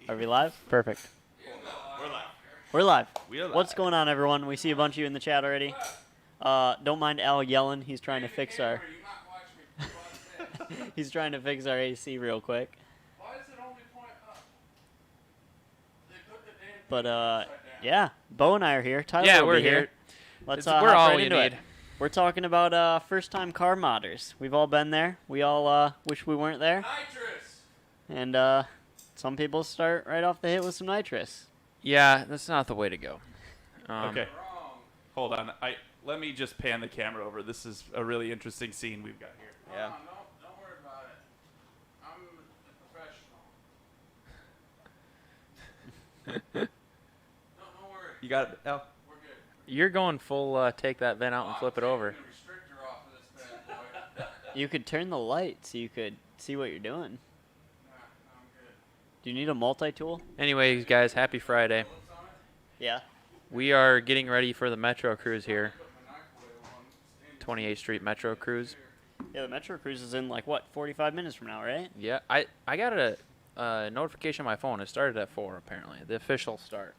Are we live? Perfect. We're live. We're live. We are live. What's going on, everyone? We see a bunch of you in the chat already. Don't mind Al yelling. He's trying to fix our. He's trying to fix our AC real quick. Why does it only point up? They put the damn But upside down. yeah, Bo and I are here. Tyler Yeah, will we're be here. Let's We're hop all right you into it. need. We're talking about first-time car modders. We've all been there. We all wish we weren't there. Nitrous! And some people start right off the hit with some nitrous. Yeah, that's not the way to go. Okay, Wrong. hold on. Let me just pan the camera over. This is a really interesting scene we've got here. Yeah. No, don't worry about it. I'm a professional. Don't worry. You got it, Al? We're good. You're going full take that vent out and flip it over. I'm taking the restrictor off of this bad boy. You could turn the light so you could see what you're doing. Nah, I'm good. Do you need a multi-tool? Anyways, guys, happy Friday. What's on it? Yeah. We are getting ready for the Metro Cruise here. Put my microwave on. 28th Street Metro Cruise. Yeah, the Metro Cruise is in like, what, 45 minutes from now, right? Yeah, I got a notification on my phone. It started at 4, apparently. The official start.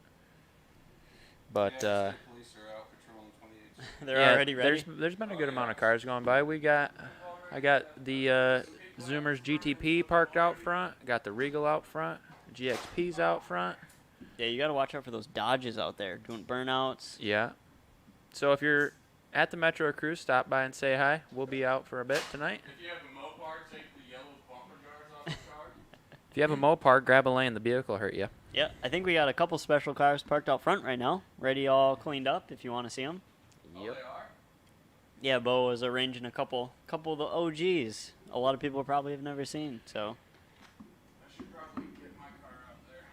But, Yeah, state police are out patrolling 28th They're Yeah, already ready. There's been a good amount of cars going by. I got the Zoomers GTP parked out front. Got the Regal out front. GXP's out front. Yeah, you got to watch out for those Dodges out there doing burnouts. Yeah. So if you're at the Metro or Cruze, stop by and say hi. We'll be out for a bit tonight. If you have a Mopar, take the yellow bumper guards off the car. If you have a Mopar, grab a lane. The vehicle will hurt you. Yeah, I think we got a couple special cars parked out front right now, ready all cleaned up if you want to see them. Oh, they are? Yeah, Bo was arranging a couple of the OGs. A lot of people probably have never seen, so I should probably get my car out there.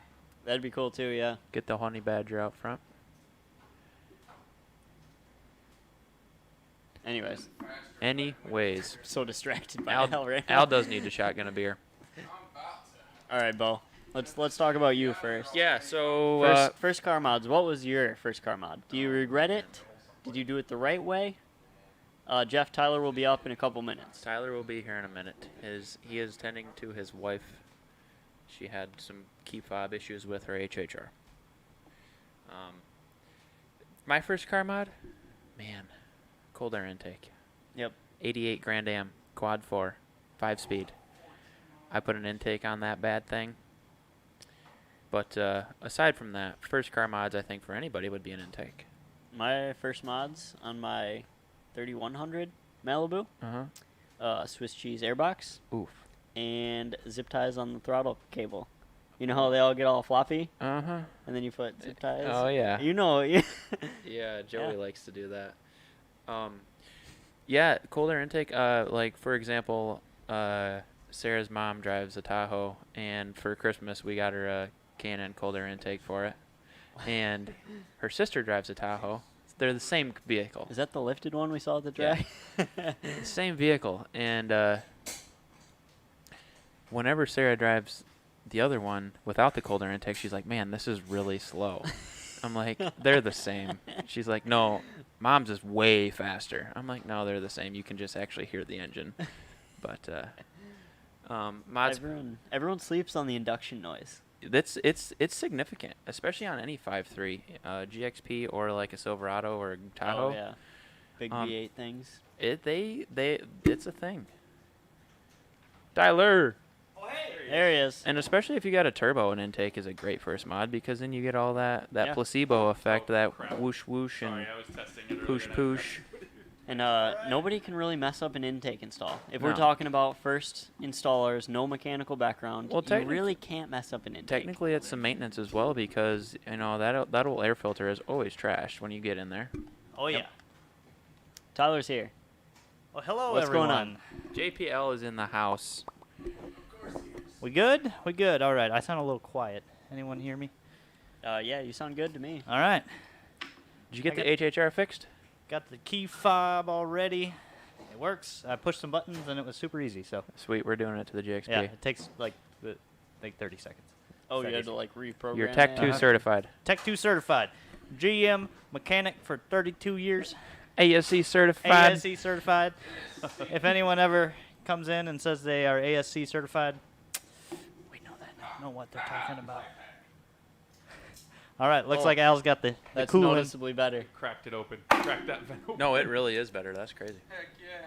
that'd be cool too, yeah. Get the Honey Badger out front. Anyways, Anyways. so distracted by Al, Al right Al now. does need to shotgun a beer. I'm about to. All right, Bo. Let's talk about you first. Yeah, so First car mods. What was your first car mod? Do you regret it? Did you do it the right way? Jeff Tyler will be up in a couple minutes. Tyler will be here in a minute. He is tending to his wife. She had some key fob issues with her HHR. My first car mod, man, cold air intake. Yep. 88 Grand Am, quad 4, 5-speed. I put an intake on that bad thing. But aside from that, first car mods I think for anybody would be an intake. My first mods on my 3100 Malibu, Swiss cheese airbox, Oof. and zip ties on the throttle cable. You know how they all get all floppy, Uh-huh. and then you put zip ties. Oh, yeah. You know. Yeah, Joey likes to do that. Yeah, cold air intake. Like for example, Sarah's mom drives a Tahoe, and for Christmas we got her a Canon cold air intake for it, and her sister drives a Tahoe. They're the same vehicle, Is that the lifted one we saw at the Yeah. drag? same vehicle, and whenever Sarah drives the other one without the cold air intake, she's like, "Man, this is really slow." I'm like, "They're the same." She's like, "No, Mom's is way faster." I'm like, "No, they're the same. You can just actually hear the engine." But mods, Everyone sleeps on the induction noise. it's significant, especially on any 5.3 GXP or like a Silverado or a Tahoe. Oh yeah, big V8 things. It's a thing. Tyler. There he is. And especially if you got a turbo, an intake is a great first mod because then you get all that Yeah. placebo effect, Oh, that crap. whoosh whoosh Sorry, and I was testing it poosh earlier. poosh. And nobody can really mess up an intake install. If we're No. talking about first installers, no mechanical background, Well, you really can't mess up an intake. Technically, it's some maintenance as well because that old air filter is always trashed when you get in there. Oh yeah. Yep. Tyler's here. Well, hello What's everyone. going on? JPL is in the house. We good? We good. All right. I sound a little quiet. Anyone hear me? Yeah, you sound good to me. All right. Did you get I the got- HHR fixed? Got the key fob already. It works. I pushed some buttons and it was super easy. So Sweet, we're doing it to the GXP. yeah, it takes like 30 seconds. Oh, you That had is- to like reprogram. You're Tech that? 2 Uh-huh. certified. Tech 2 certified. GM mechanic for 32 years. ASC certified. ASC certified. If anyone ever comes in and says they are ASC certified, we know that. Know what they're talking about. All right, looks Oh, like Al's got the That's coolant. noticeably better. Cracked it open. Cracked that vent open. No, it really is better. That's crazy. Heck yeah.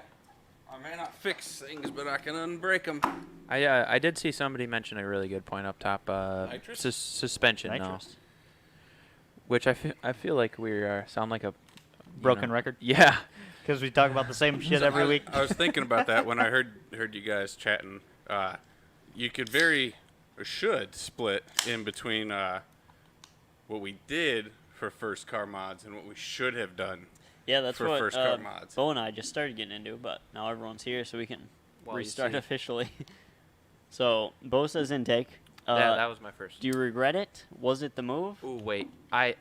I may not fix things, but I can unbreak them. I did see somebody mention a really good point up top. Nitrous? Suspension, Nitrous. no. Which I feel like we sound like a you Broken know- record. Yeah. Because we talk about the same shit every week. I was thinking about that when I heard you guys chatting. You could should split in between what we did for first car mods and what we should have done. Yeah, that's For what first car mods. Bo and I just started getting into, but now everyone's here, so we can Well, you restart see. officially. So Bo says intake. That was my first. Do you regret it? Was it the move? Ooh, wait.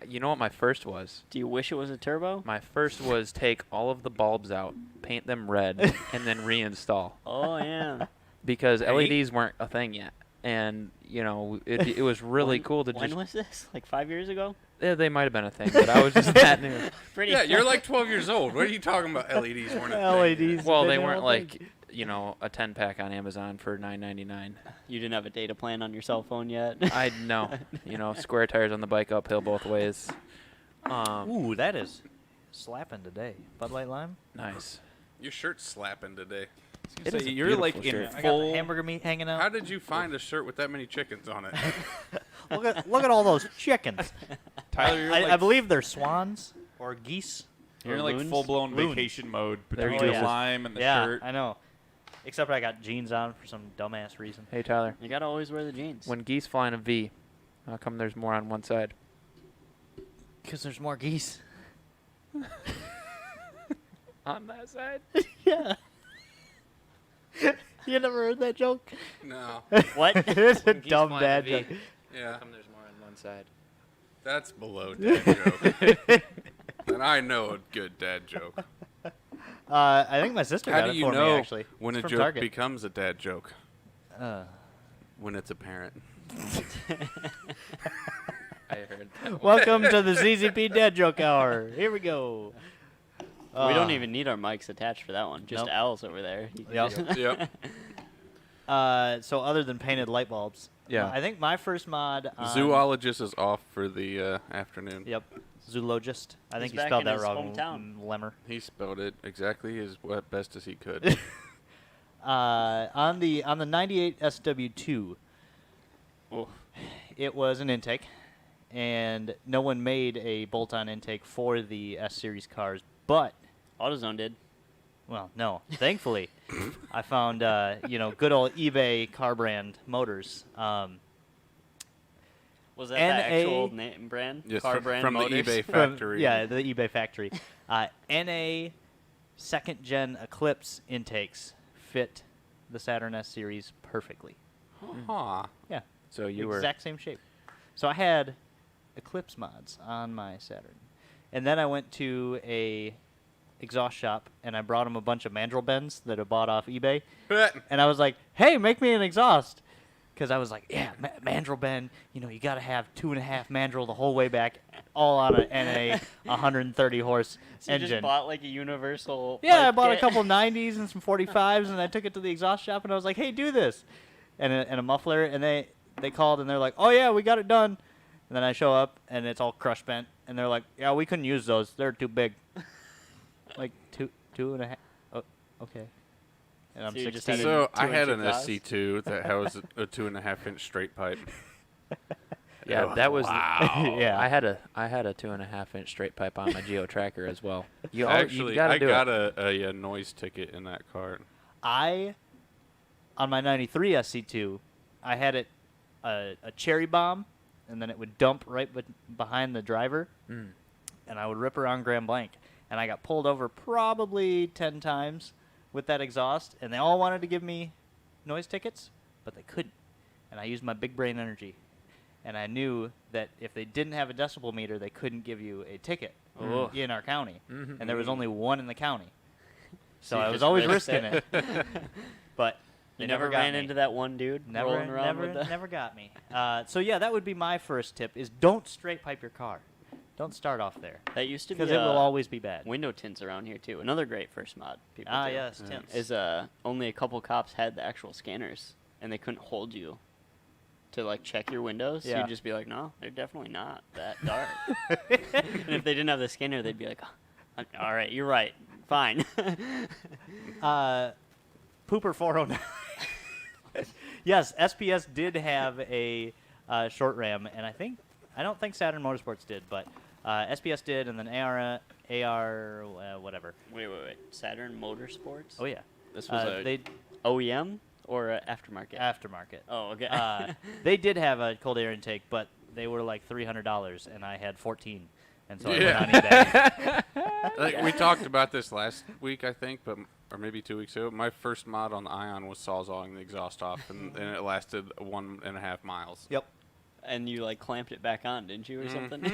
You know what my first was? Do you wish it was a turbo? My first was take all of the bulbs out, paint them red, and then reinstall. Oh yeah. Because Paint? LEDs weren't a thing yet. And, it was really cool to When just... was this? Like 5 years ago? Yeah, they might have been a thing, but I was just that new. Pretty. Yeah, you're like 12 years old. What are you talking about? LEDs weren't a thing. LEDs. Well, been they the weren't whole like, thing. a 10-pack on Amazon for $9.99. You didn't have a data plan on your cell phone yet. I know. Square tires on the bike uphill both ways. Ooh, that is slapping today. Bud Light Lime. Nice. Your shirt's slapping today. It is a You're like beautiful in shirt. I got the full. hamburger meat hanging out. How did you find a shirt with that many chickens on it? Look at all those chickens. Tyler, you're I like, believe they're swans or geese. you're in like Loons? full-blown Loons. vacation mode They're between the goofy. lime and the Yeah, shirt. I know. Except I got jeans on for some dumbass reason. Hey, Tyler. You gotta always wear the jeans. When geese fly in a V, how come there's more on one side? Because there's more geese. On that side? Yeah. You never heard that joke? No. What? It's a When geese dumb fly in a dad V, joke. Yeah. How come there's more on one side? That's below dad joke. And I know a good dad joke. I think my sister How got do it you for me, know actually. when It's a from joke Target. becomes a dad joke? When When it's apparent. I heard. Welcome to the ZZP Dad Joke Hour. Here we go. We don't even need our mics attached for that one. Just Nope. Al's over there. You can Yep. just- Yep. So other than painted light bulbs, Yeah. I think my first mod. On, Zoologist is off for the afternoon. Yep. Zoologist. I think He's he back spelled in that his wrong. hometown. Lemmer. He spelled it exactly as best as he could. On the 98 SW2, Oh, it was an intake, and no one made a bolt-on intake for the S series cars. But AutoZone did. well, no, thankfully, I found good old eBay car brand motors. Was that the NA actual name brand? Yes, Car from, brand from the motors? eBay From- factory. yeah, the eBay factory. NA second gen Eclipse intakes fit the Saturn S series perfectly. Huh. Yeah, So you were. exact same shape. So I had Eclipse mods on my Saturn, and then I went to a exhaust shop and I brought them a bunch of mandrel bends that I bought off eBay, and I was like, "Hey, make me an exhaust." Because I was like, yeah, mandrel bend, you got to have 2.5 mandrel the whole way back, all on an NA 130 horse So you engine. just bought like a universal. Yeah, I pipe bought a kit? couple 90s and some 45s, and I took it to the exhaust shop, and I was like, hey, do this. And a muffler, and they called, and they're like, oh, yeah, we got it done. And then I show up, and it's all crush bent, and they're like, yeah, we couldn't use those. They're too big. Like, 2.5. Oh, okay. And I'm So you just 16. had So I 2 had inch an exhaust? SC2 that has a 2.5-inch straight pipe. Yeah, Oh, that was. wow. Yeah. I had a 2.5-inch straight pipe on my Geo Tracker as well. You Actually, gotta I do got it. a noise ticket in that car. On my 93 SC2, I had it a cherry bomb, and then it would dump right behind the driver, Mm. and I would rip around Grand Blanc. And I got pulled over probably 10 times with that exhaust, and they all wanted to give me noise tickets, but they couldn't. And I used my big brain energy. And I knew that if they didn't have a decibel meter, they couldn't give you a ticket Oh. in our county. Mhm. And there was only one in the county. So you I was just always risked risking it. But You they never got ran me. into that one dude rolling around with the. never got me. So yeah, that would be my first tip: is don't straight pipe your car. Don't start off there, That used to be because it will always be bad. window tints around here too. Another great first mod. People do Yes, tints. is only a couple cops had the actual scanners and they couldn't hold you to like check your windows. So Yeah. you'd just be like, no, they're definitely not that dark. And if they didn't have the scanner, they'd be like, oh, all right, you're right, fine. Pooper 409. Yes, SPS did have a short ram, and I don't think Saturn Motorsports did, but SPS did, and then AR whatever. wait. Saturn Motorsports. Oh yeah, This was a they OEM or a aftermarket. aftermarket. Oh, okay. They did have a cold air intake, but they were like $300, and I had 14, and so Yeah. I went on eBay. Like, we talked about this last week, I think, or maybe 2 weeks ago. My first mod on the Ion was sawzawing the exhaust off, and it lasted 1.5 miles. Yep. And you like clamped it back on, didn't you, or something?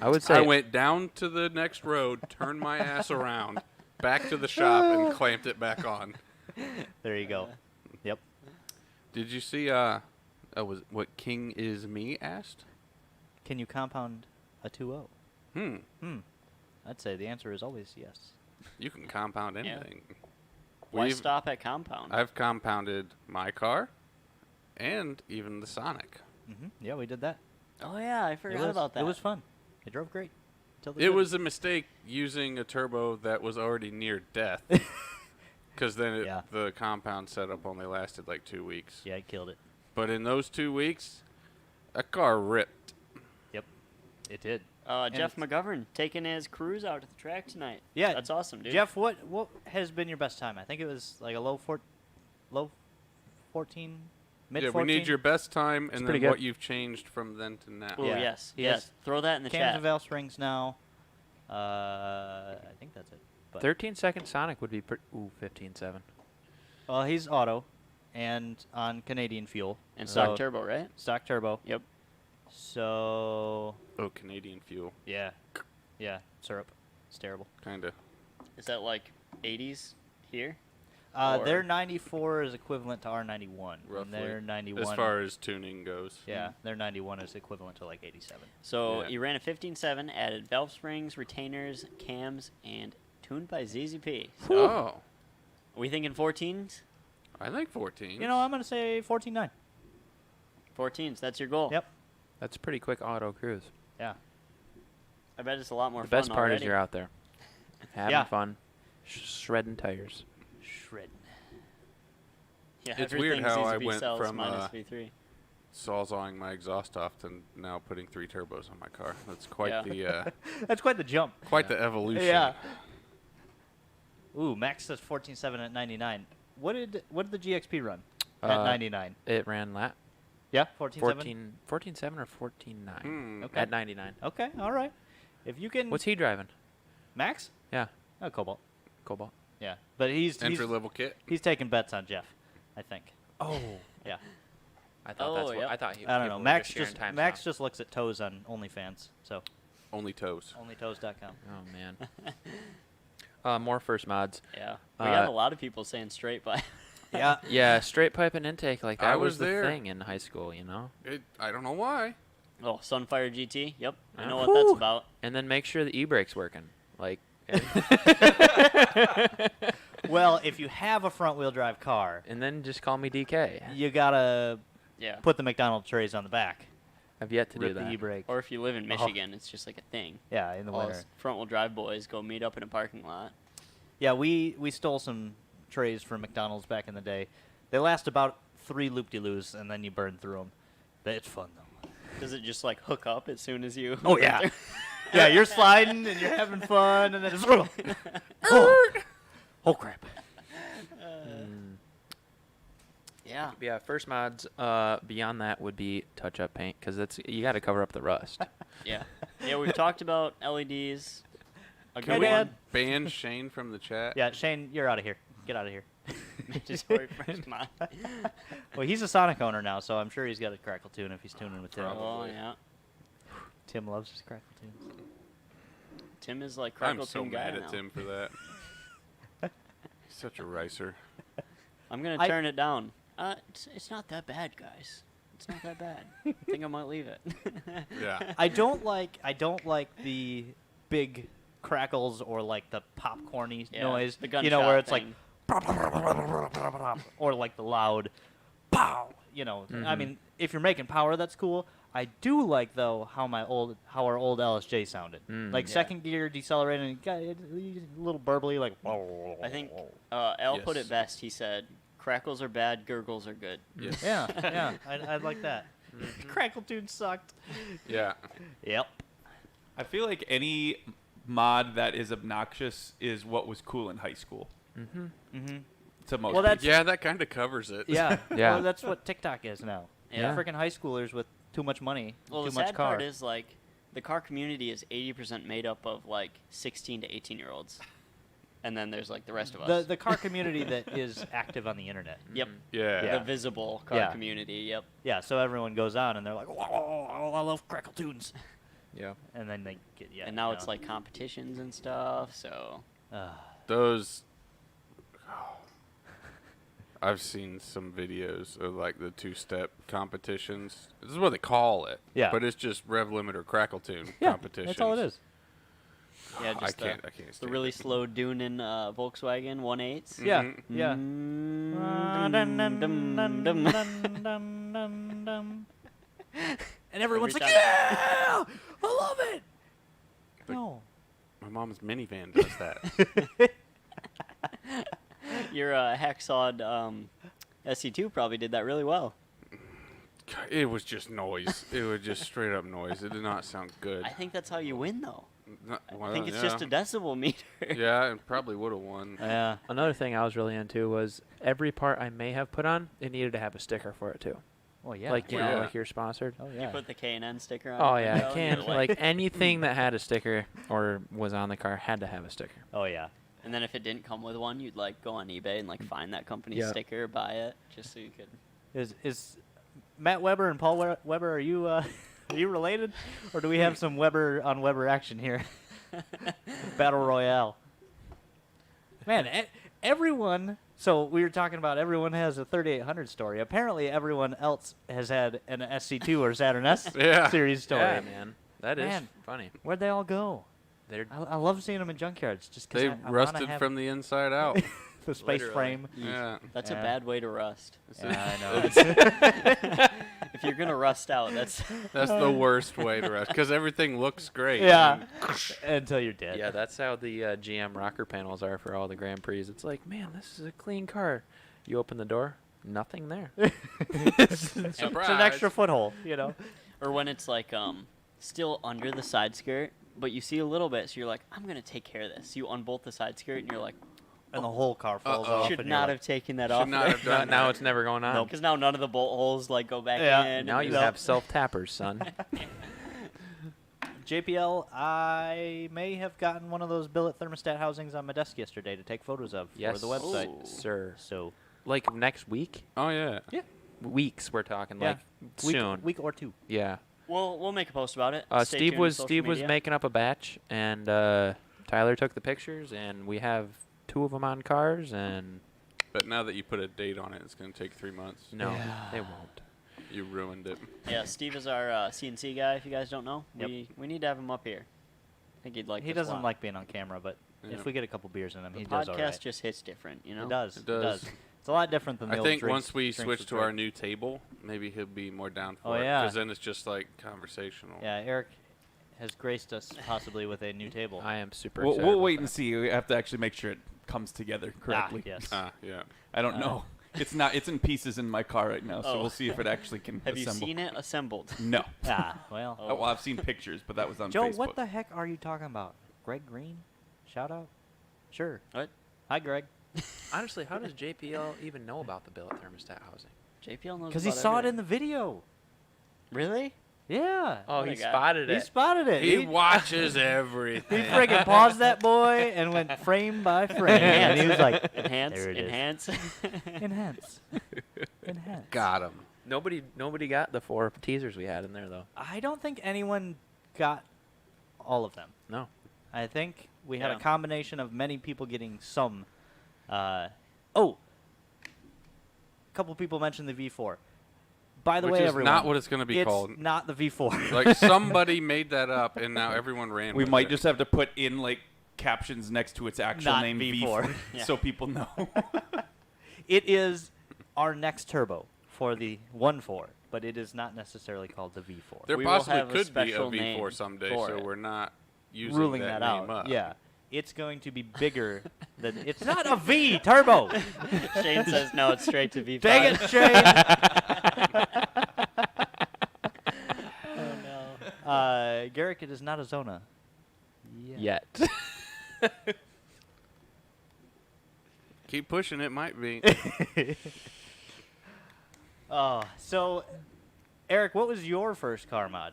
I would say I went down to the next road, turned my ass around, back to the shop, and clamped it back on. There you go. Yep. Did you see was what King Is Me asked? Can you compound a 2.0? I'd say the answer is always yes. You can compound Yeah. anything. Why We've- stop at compound? I've compounded my car and even the Sonic. Yeah, we did that. Oh yeah, I forgot was, about that. It was fun. It drove great. till the It good. was a mistake using a turbo that was already near death. Because then Yeah. the compound setup only lasted like 2 weeks. Yeah, it killed it. But in those 2 weeks, that car ripped. Yep, it did. Jeff McGovern taking his Cruze out to the track tonight. Yeah, That's awesome, dude. Jeff, what has been your best time? I think it was like a low 14, mid Yeah, 14. we need your best time and pretty then what good. you've changed from then to now. Ooh, Yeah. yes. He Yes. has Throw that in the cams chat. and valve springs now. I think that's it. But 13-second Sonic would be 15.7. well, he's auto, and on Canadian fuel And so stock turbo, right? stock turbo. Yep. So Oh, Canadian fuel. yeah, syrup. It's terrible. Kind of. Is that like 80s here? Their Or- 94 is equivalent to our 91. Roughly. And their 91. As far as tuning goes. yeah, their 91 is equivalent to like 87. So Yeah. you ran a 15.7, added valve springs, retainers, cams, and tuned by ZZP. So Oh. are we thinking 14s? I think 14. You know, I'm gonna say 14.9. 14s, that's your goal. Yep. That's a pretty quick auto cruise. Yeah. I bet it's a lot more The fun best part already. is you're out there having Yeah. fun, shredding tires. Shredding. Yeah, It's weird everything how I ZZP went sells from, minus V3. Sawzawing my exhaust off to now putting 3 turbos on my car. That's quite Yeah. the That's quite the jump. the evolution. Yeah. Ooh, Max says 14.7 at 99. What did the GXP run at 99? It ran lap Yeah, 14.7. 14.7 or 14.9 Hmm. Okay. at 99. Okay, all right. If you can. What's he driving? Max? Yeah, Oh, Cobalt. Cobalt. Yeah, but he's Entry level kit. he's taking bets on Jeff, I think. Oh, Yeah. I thought Oh, that's what yep. I thought. I don't people know. were Max sharing just time Max stuff. just looks at toes on OnlyFans. So Only toes. onlytoes.com. Oh man. More first mods. Yeah. We have Uh, a lot of people saying straight by. Yeah. Yeah, straight pipe and intake like that I was was the there. thing in high school, you know. I don't know why. Oh, Sunfire GT. Yep. I know Yeah. what that's Whew. about. And then make sure the e-brake's working. Like, Well, if you have a front wheel drive car, and then just call me DK. you gotta Yeah. put the McDonald's trays on the back. I've yet to do Rip the that. e-brake. Or if you live in Michigan, it's just like a thing. Yeah, in the All winter. us front-wheel drive boys go meet up in a parking lot. Yeah, we stole some trays from McDonald's back in the day. They last about 3 loop-de-loos, and then you burn through them. But it's fun, though. Does it just like hook up as soon as you? Oh, yeah. Yeah, you're sliding, and you're having fun, and then it's... oh, crap. Yeah. Yeah, first mods beyond that would be touch-up paint because that's you got to cover up the rust. Yeah. Yeah. We've talked about LEDs. A Can good we one. ban Shane from the chat? Yeah, Shane, you're out of here. Get out of here. Mandatory first mod. Well, he's a Sonic owner now, so I'm sure he's got a Crackle tune if he's tuning with Tim. Probably. Oh yeah. Tim loves his Crackle tunes. Tim is like I'm Crackle so Tune guy mad now. at Tim for that. He's such a ricer. I'm gonna I- turn it down. It's not that bad, guys. It's not that bad. I think I might leave it. Yeah. I don't like the big crackles or like the popcorny Yeah, noise. the You know, where it's gunshot like or like the loud pow. You know, I mean, if you're making power, that's cool. I do like though how our old LSJ sounded. Like Yeah. second gear decelerating, and got a little burbly, like. I think Al put Yes. it best. He said, "Crackles are bad, gurgles are good." Yes. Yeah, yeah, I'd like that. Crackle tune sucked. Yeah. Yep. I feel like any mod that is obnoxious is what was cool in high school. Mm-hmm. To most Well, that's- people. Yeah, that kind of covers it. Yeah. Yeah. Well, that's what TikTok is now. Yeah. Freaking high schoolers with too much money, Well, too the much sad car. part is like the car community is 80% made up of like 16 to 18-year-olds, and then there's like the rest of us. the car community that is active on the internet. Yep. Yeah. Yeah. The visible car Yeah. community. Yep. Yeah, so everyone goes on and they're like, "Oh, I love Crackle tunes," Yeah. and then they get And now it's like competitions and stuff. So Those. I've seen some videos of like the 2-step competitions. This is what they call it. Yeah. But it's just rev limiter crackle tune yeah, competitions. that's all it is. yeah, I just can't the stand really it. slow Doonin Volkswagen 1.8s. Yeah, Mhm. yeah. And everyone's Every like, time. "Yeah, I love it." No. My mom's minivan does that. Your hacksawed SC2 probably did that really well. It was just noise. It was just straight up noise. It did not sound good. I think that's how you win, though. Well, I think it's yeah. just a decibel meter. Yeah, and probably would have won. Yeah. Another thing I was really into was every part I may have put on, it needed to have a sticker for it too. Well, yeah. Like, you Well, know, yeah. like you're sponsored. Oh, You yeah. put the K&N sticker on. Oh it, yeah, you I know, can. you're Like anything that had a sticker or was on the car had to have a sticker. Oh, yeah. And then if it didn't come with one, you'd like go on eBay and like find that company's Yeah. sticker, buy it, just so you could. Is Matt Weber and Paul Weber, are you are you related? Or do we have some Weber on Weber action here? Battle Royale. Man, everyone. So we were talking about everyone has a 3800 story. Apparently, everyone else has had an SC2 or Saturn S Yeah. series story. Yeah, man. That is Man. funny. Where'd they all go? They're I love seeing them in junkyards just because They I rusted wanna have from the inside out. the space Literally. frame. Yeah. That's Yeah. a bad way to rust. Yeah, I know. If you're gonna rust out, that's That's the worst way to rust because everything looks great. Yeah. Until you're dead. Yeah, that's how the GM rocker panels are for all the Grand Prix. It's like, man, this is a clean car. You open the door, nothing there. It's an extra foothold, you know. or when it's like still under the side skirt, but you see a little bit, so you're like, I'm gonna take care of this. You unbolt the side skirt, and you're like, And the whole car falls Uh-oh. off. should and you're not like, have taken that Should off. not have done Now that. it's never going on. because now none of the bolt holes like go back Yeah. in. Now and you it's- have self-tappers, son. JPL, I may have gotten one of those billet thermostat housings on my desk yesterday to take photos of Yes, for the website. Ooh. sir. So Like next week? Oh yeah. Weeks we're talking, Yeah. like soon. week or two. Yeah. We'll make a post about it. Stay Steve tuned to was social Steve was media. making up a batch, and Tyler took the pictures, and we have 2 of them on cars, and But now that you put a date on it, it's going to take 3 months. no, Yeah. they won't. You ruined it. Yeah, Steve is our CNC guy. If you guys don't know, Yep. we need to have him up here. I think he'd like. He this a doesn't lot. like being on camera, but Yeah. if we get a couple beers in him, the he does podcast. all right. Just hits different, you know. It does. It does. It's a lot different than the I old think drinks- once we drinks switch with to our Rick. new table, maybe he'll be more down Oh, for it. yeah. Because then it's just like conversational. Yeah, Eric has graced us possibly with a new table. I am super We'll, excited. we'll about wait that. and see. We have to actually make sure it comes together correctly. yes. Yeah. I don't know. It's not. It's in pieces in my car right now, so Oh. we'll see if it actually can Have you assemble. seen it assembled? No. Well. Oh. Well, I've seen pictures, but that was on Joe, Facebook. what the heck are you talking about? Greg Green? Shout out? Sure. What? Hi, Greg. Honestly, how does JPL even know about the billet thermostat housing? JPL knows. Because he about saw it everything. in the video. Really? Yeah. Oh, What he a guy. spotted He it. spotted it. He watches He everything. friggin' paused that boy and went frame by frame. and he was like, Enhance, There it is. enhance. enhance. Enhance. Got him. Nobody got the 4 teasers we had in there though. I don't think anyone got all of them. No. I think we had Yeah. a combination of many people getting some. A couple people mentioned the V4. By the Which way, is everyone, not what it's going to be it's called. not the V4. Like somebody made that up, and now everyone ran. We with might it. just have to put in like captions next to its actual Not name V4. V4, Yeah. so people know. It is our next turbo for the 1.4, but it is not necessarily called the V4. There We will possibly have a could be a special V4 name someday, for so it. we're not using Ruling that, that name out. up. Yeah. It's going to be bigger than. It's not a V turbo. Shane says no, it's straight to V5. Dang it, Shane. Oh no. Garrick, it is not a Zona. Yet. Keep pushing, it might be. So, Eric, what was your first car mod?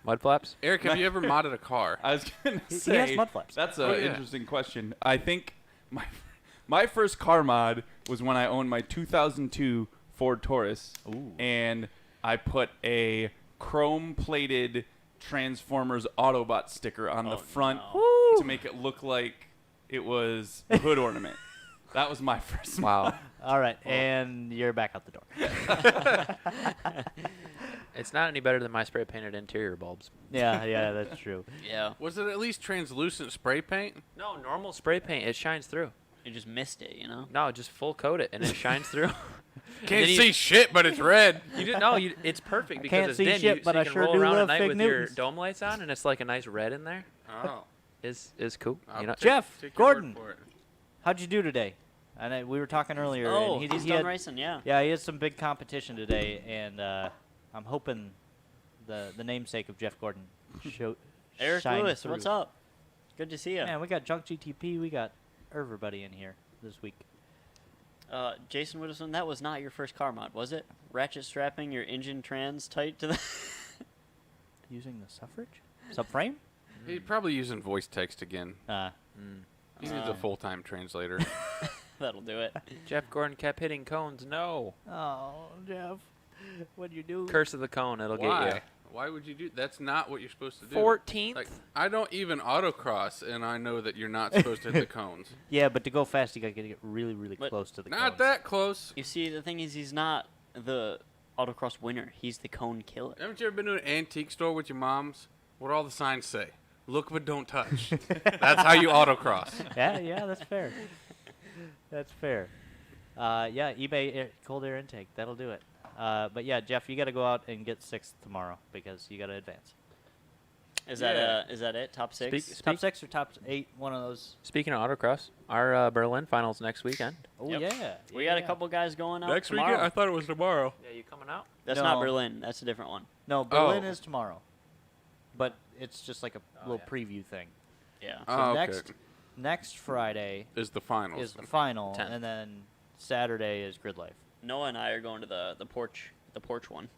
Mud flaps? Eric, have you ever modded a car? I was gonna He say has mud flaps. that's Oh, an yeah. interesting question. I think my first car mod was when I owned my 2002 Ford Taurus, Ooh. and I put a chrome-plated Transformers Autobot sticker on the Oh, front no. to make it look like it was a hood ornament. That was my first mod. Wow. All right, and you're back out the door. It's not any better than my spray painted interior bulbs. Yeah, that's true. Yeah. Was it at least translucent spray paint? No, normal spray paint, it shines through. You just missed it, you know? No, just full coat it and it shines through. Can't see shit, but it's red. You didn't know. It's perfect because can't it's see dim. shit, you, but so I you can sure roll do around at love night fig with your Newtons. dome lights on, and it's like a nice red in there. Oh. Is cool. I'll You know, take- Jeff, take your word Gordon. for it. How'd you do today? And we were talking earlier. Oh, and he's he done had, racing, yeah. Yeah, he has some big competition today, and I'm hoping the namesake of Jeff Gordon Eric shine Lewis, through. what's up? Good to see you. Man, we got Junk GTP. We got everybody in here this week. Jason Widdowson, that was not your first car mod, was it? Ratchet strapping your engine trans tight to the... Using the suffrage? Subframe? He's probably using voice text again. He needs a full-time translator. That'll do it. Jeff Gordon kept hitting cones. No. Oh, Jeff. What'd you do? Curse of the cone. It'll get Why? you. Why would you do? That's not what you're supposed to do. 14th. Like, I don't even autocross, and I know that you're not supposed to hit the cones. Yeah, but to go fast, you got to get really, really But close to the Not cones. that close. You see, the thing is, he's not the autocross winner. He's the cone killer. Haven't you ever been to an antique store with your moms? What all the signs say? Look but don't touch. That's how you autocross. Yeah, that's fair. That's fair. Yeah, eBay cold air intake. That'll do it. But yeah, Jeff, you got to go out and get 6th tomorrow because you got to advance. Is Yeah. that it? Top 6? Top 6 or top 8? One of those. Speaking of autocross, our Berlin finals next weekend. Oh Yep. yeah. We got a couple guys going out Next tomorrow. weekend? I thought it was tomorrow. Yeah, you coming out? That's not No. Berlin. That's a different one. No, Berlin Oh. is tomorrow. But it's just like a little yeah. preview thing. Yeah. So Oh, okay. next Friday Is the finals. is the final, 10th. and then Saturday is Grid Life. Noah and I are going to the porch one.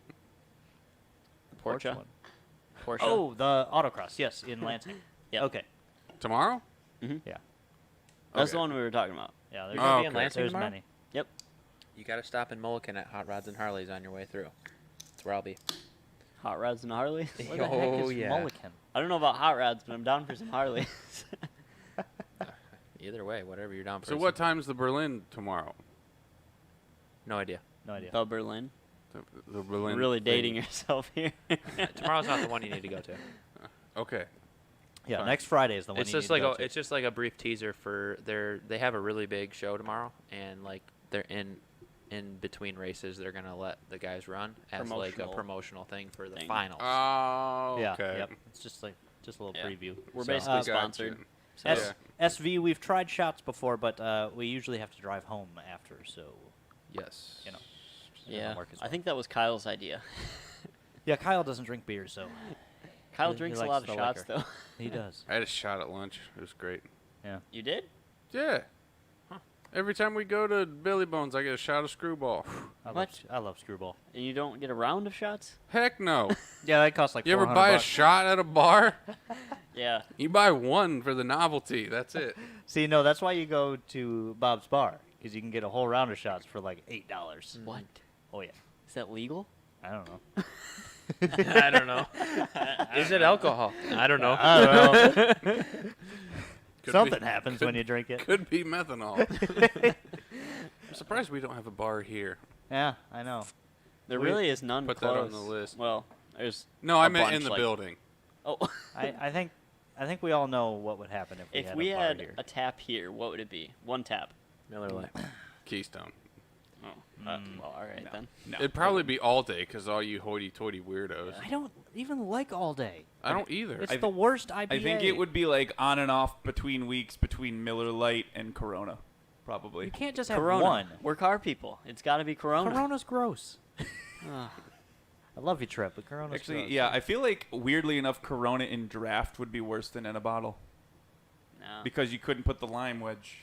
The Porsche. one. Porsche. Oh, the autocross. Yes, in Lansing. Yep. Okay. Tomorrow? Yeah. That's Okay. the one we were talking about. Yeah. You're There's, gonna be in okay. Lansing there's tomorrow? many. You got to stop in Mulligan at Hot Rods and Harleys on your way through. That's where I'll be. Hot rods and Harley. Where the heck Oh, is yeah. Mulligan? I don't know about hot rods, but I'm down for some Harleys. Either way, whatever you're down for. So what time's the Berlin tomorrow? No idea. No idea. the Berlin. The Berlin. Really thing. dating yourself here. Tomorrow's not the one you need to go to. Okay. Yeah, Fine. next Friday is the one It's you just need like to go to. it's just like a brief teaser for they have a really big show tomorrow, and like they're in between races they're gonna let the guys run as like a Promotional promotional thing for the thing. finals. Oh, Yeah. okay. Yep. It's just a little Yeah. preview. We're So, basically Gotcha. sponsored. So S- SV, we've tried shots before, but we usually have to drive home after, so Yes. you know. it yeah, doesn't work as I well. think that was Kyle's idea. Yeah, Kyle doesn't drink beer, so Kyle He drinks a likes lot of the shots, liquor. though. he does. I had a shot at lunch. It was great. Yeah. You did? Yeah. Every time we go to Billy Bones, I get a shot of Screwball. What? I love Screwball. And you don't get a round of shots? Heck no. Yeah, that costs like You ever $400 buy a bucks. shot at a bar? Yeah. You buy one for the novelty. That's it. See, no, that's why you go to Bob's Bar, because you can get a whole round of shots for like $8. What? Oh yeah. Is that legal? I don't know. I don't know. Is it alcohol? I don't know. I don't know. Could Something be- happens could- when you drink it. Could be methanol. I'm surprised we don't have a bar here. Yeah, I know. There We really is none put close. that on the list. Well, there's. No, I a meant bunch, in the like- building. Oh. I think we all know what would happen if we If had we a bar had here. a tap here, what would it be? One tap. Miller Lite. Keystone. Oh. Well, all right then. It'd probably be all day because all you hoity-toity weirdos. I don't even like all day. I don't either. It's the worst IPA. I think it would be like on and off between weeks between Miller Lite and Corona, You probably. can't just have Corona. one. We're car people. It's got to be Corona. Corona's gross. Ugh. I love you, Trip, but Corona's Actually, gross. yeah, I feel like weirdly enough, Corona in draft would be worse than in a bottle No. because you couldn't put the lime wedge.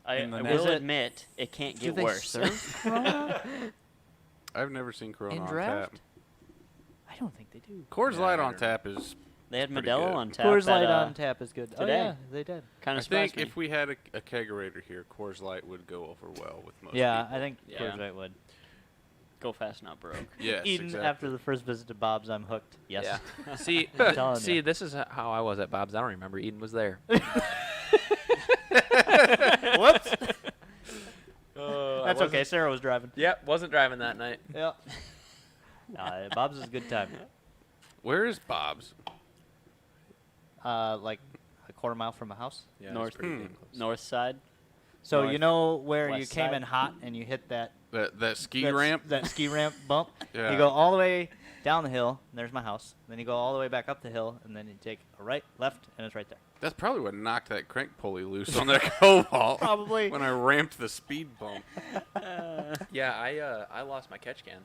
I in the will net. Is it- admit it can't Do get they worse. serve Corona I've never seen Corona in on draft? tap. I don't think they do. Coors Yeah, Light I on don't tap is. They had Pretty Modelo good. on tap. Coors that, Light on tap is good. Oh today. yeah, they did. Kind I of think surprised me. if we had a kegerator here, Coors Light would go over well with most Yeah, people. I think Yeah. Coors Light would. Go fast, not broke. Yes, Eden, exactly. after the first visit to Bob's, I'm hooked. Yes. Yeah. See, I'm telling see, ya. this is how I was at Bob's. I don't remember. Eden was there. Whoops. I That's okay. Sarah was driving. Yep, wasn't driving that night. Yeah. Bob's is a good time. Where is Bob's? Like a quarter mile from my house. Yeah, North, pretty north side. So North. you know where you West came side. in hot and you hit that That ski that's- ramp. that ski ramp bump. Yeah. You go all the way down the hill, and there's my house. Then you go all the way back up the hill, and then you take a right, left, and it's right there. That's probably what knocked that crank pulley loose on that Cobalt. Probably. When I ramped the speed bump. Yeah, I lost my catch can.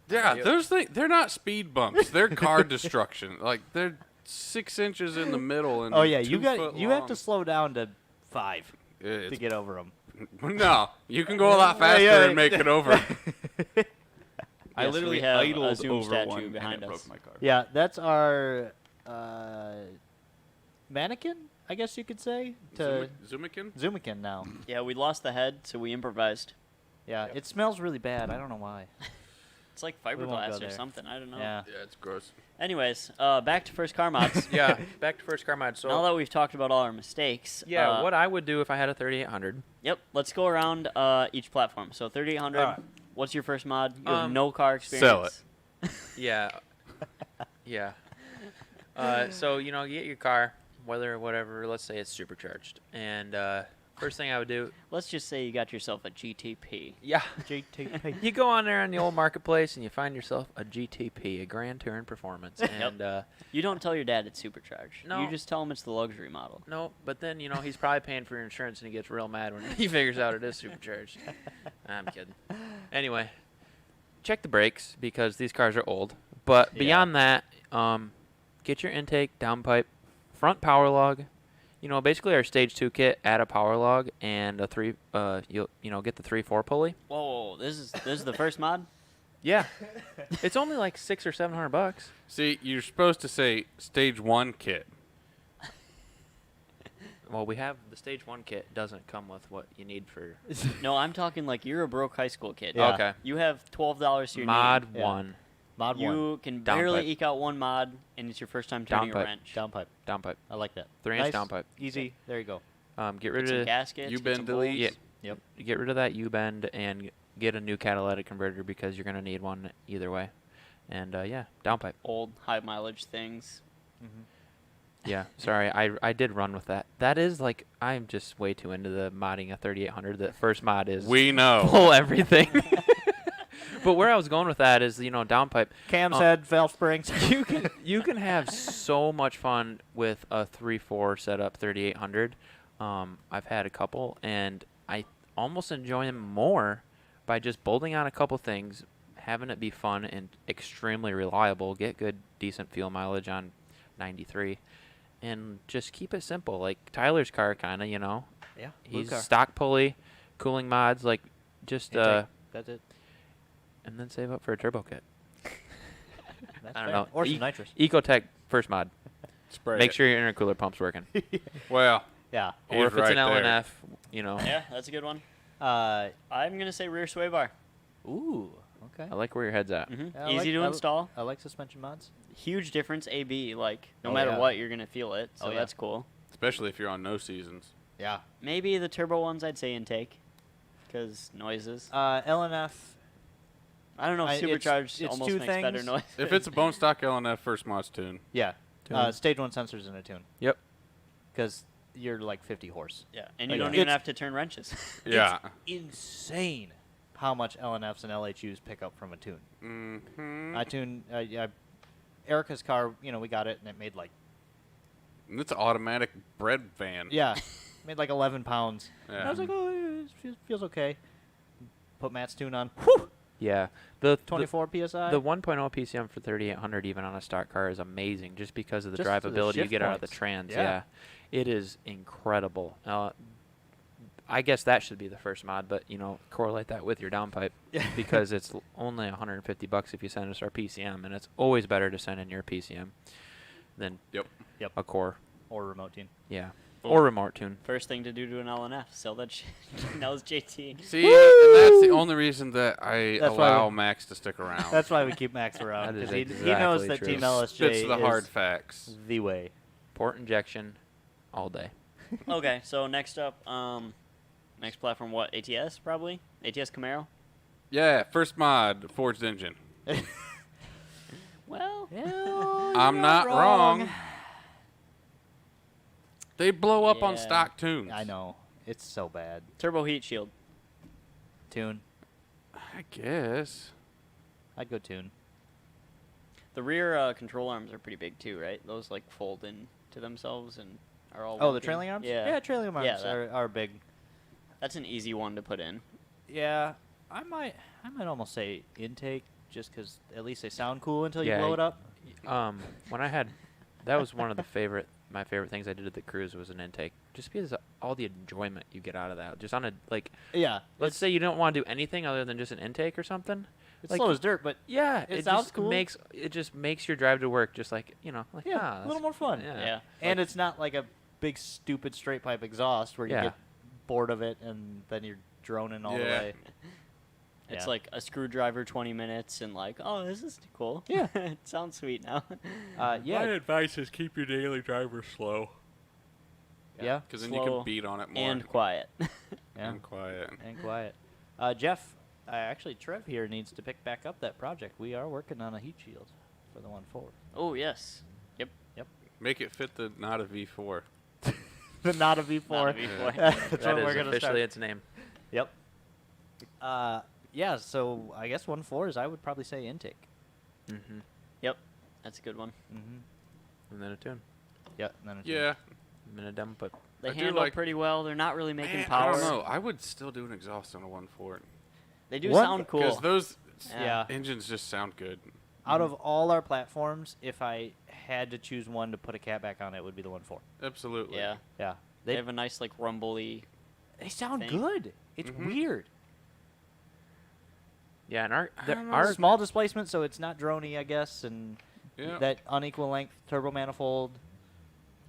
Yeah, Yep. those things, they're not speed bumps. They're car destruction. Like, they're 6 inches in the middle and Oh yeah, 2 you foot have long. to slow down to 5 to It's- get over them. No, you can go a lot faster yeah. and make it over. I Yes, literally we have a idled Zoom over statue one behind and it us. broke my car. Yeah, that's our mannequin, I guess you could say, to Zumikin? Zoomikin now. Yeah, we lost the head, so we improvised. Yeah, it smells really bad. I don't know why. It's like won't go fiberglass or there. something. I don't know. Yeah. Yeah, it's gross. Anyways, back to first car mods. Yeah, back to first car mod. So Now that we've talked about all our mistakes. yeah, what I would do if I had a 3800. Yep. Let's go around each platform. So 3800. Alright. What's your first mod? You have Um, no car experience. Sell it. Yeah. Yeah. So, you know, you get your car, whatever, let's say it's supercharged. And first thing I would do, Let's just say you got yourself a GTP. yeah, GTP. you go on there on the old marketplace and you find yourself a GTP, a Grand Touring Performance. And You don't tell your dad it's supercharged. No. You just tell him it's the luxury model. no, but then, you know, he's probably paying for your insurance and he gets real mad when he figures out it is supercharged. I'm kidding. Anyway, check the brakes because these cars are old. But Yeah. beyond that, get your intake, downpipe, front power log. You know, basically our stage 2 kit, add a power log and a 3 you know, get the 3/4 pulley. Whoa, this is the first mod? Yeah. It's only like $600 or $700. See, you're supposed to say stage 1 kit. Well, we have the stage 1 kit doesn't come with what you need for No, I'm talking like you're a broke high school kid. Yeah. Okay. You have $12 to your mod name. Yeah. 1 Mod 1. You can Downpipe. barely eke out one mod, and it's your first time turning a Downpipe. wrench. Downpipe. downpipe. I like that. 3-inch Nice, downpipe. Easy. There you go. Get Get rid some of gaskets. You get bend some delete. bolts. Yeah. Get rid of that U-bend and get a new catalytic converter because you're going to need one either way. And yeah, downpipe. Old high mileage things. Yeah, sorry, I did run with that. That is like, I'm just way too into the modding a 3800. The first mod is We know. pull everything. But where I was going with that is, you know, downpipe. Cam's head, valve springs. You can have so much fun with a 3/4 setup 3800. I've had a couple, and I almost enjoy them more by just bolting on a couple things, having it be fun and extremely reliable, get good, decent fuel mileage on 93, and just keep it simple. Like Tyler's car, kind of, you know. Yeah. blue He's car. stock pulley, cooling mods, like just Intake. That's it. and then save up for a turbo kit. That's I don't fair. know. Or some nitrous. Ecotec first mod. Spray Make it. sure your intercooler pump's working. Well, Yeah. Or he's if it's right an there. LNF, you know. Yeah, that's a good one. Uh, I'm gonna say rear sway bar. ooh. Okay. I like where your head's at. Yeah, I Easy like- to I- install. I like suspension mods. Huge difference. AB, like no Oh, matter yeah. what, you're gonna feel it. So Oh, yeah. that's cool. especially if you're on no seasons. Yeah. Maybe the turbo ones, I'd say intake, because noises. LNF. I don't know if it's- supercharged it's almost two makes better things. noise. If it's a bone stock LNF, first mod's tune. Yeah. Tune. Stage 1 sensors in a tune. Yep. Because you're like 50 horse. Yeah, and Oh, you yeah. don't even It's- have to turn wrenches. Yeah. Insane how much LNFs and LHUs pick up from a tune. Mm-hmm. I tune. Erica's car, you know, we got it and it made like, It's an automatic bread van. yeah, made like 11 pounds. And I Yeah. was like, oh, yeah, it feels okay. Put Matt's tune on. Whew! Yeah. The 24 PSI. The 1.0 PCM for 3800 even on a stock car is amazing just because of the Just to the drivability you shift get out of the points. trans. Yeah. Yeah. It is incredible. I guess that should be the first mod, but you know, correlate that with your downpipe because it's only $150 if you send us our PCM, and it's always better to send in your PCM than Yep. a core. or remote tune. Yeah. Oh. Or remote tune. First thing to do to an LNF, sell that shit. That was JT. See, and that's the only reason that I That's why allow we- Max to stick around. That's why we keep Max around. That is Because he knows exactly that true. Team LSJ Spits the is hard facts. the way. Port injection all day. Okay, so next up, next platform, what? ATS probably? ATS Camaro? Yeah, first mod, forged engine. Well, I'm not wrong. They blow up on Yeah. stock tunes. I know. It's so bad. Turbo heat shield. Tune. I guess. I'd go tune. The rear control arms are pretty big too, right? Those like fold in to themselves and are all. Oh, the working. trailing arms? Yeah. Yeah, trailing arms Yeah, that- are big. That's an easy one to put in. Yeah, I might almost say intake, just because at least they sound cool until you Yeah, blow it up. When I had, that was one of my favorite things I did at the Cruze was an intake, just because of all the enjoyment you get out of that. Just on a like, Yeah, let's say you don't want to do anything other than just an intake or something. it's like- slow as dirt, but Yeah, It sounds just cool. it just makes your drive to work just like like yeah, ah, a little that's- more fun. Yeah. And it's not like a big stupid straight pipe exhaust where you Yeah. get bored of it and then you're droning all the Yeah. way. It's Yeah. like a screwdriver 20 minutes and like, oh, this is cool. Yeah. It sounds sweet now. Yeah, advice is keep your daily driver slow, yeah, because then you Slow can beat on it more and quiet. yeah, and quiet. and quiet. Jeff, actually, Trev here needs to pick back up that project. We are working on a heat shield for the 1.4. Oh, yes. Make it fit the not a V4. The not a V4. Not a V4. That's That what is we're gonna officially start. its name. Yep. Yeah. So I guess 1.4s. I would probably say intake. Mm-hmm. Yep. That's a good one. Mm-hmm. And then a tune, Yeah. And then a tune. Yeah, and then a demo put. They I do handle like- pretty well. They're not really making Man, power. I don't know. I would still do an exhaust on a 1.4 They do What? sound because cool. those Yeah. engines just sound good. Out of all our platforms, if I had to choose one to put a cat back on, it would be the 1.4. Absolutely. Yeah. Yeah. They have a nice like rumbly. They sound thing. good. It's Mhm. weird. Yeah, and I don't know. our Small displacement, so it's not droney, I guess, and Yeah. that unequal length turbo manifold.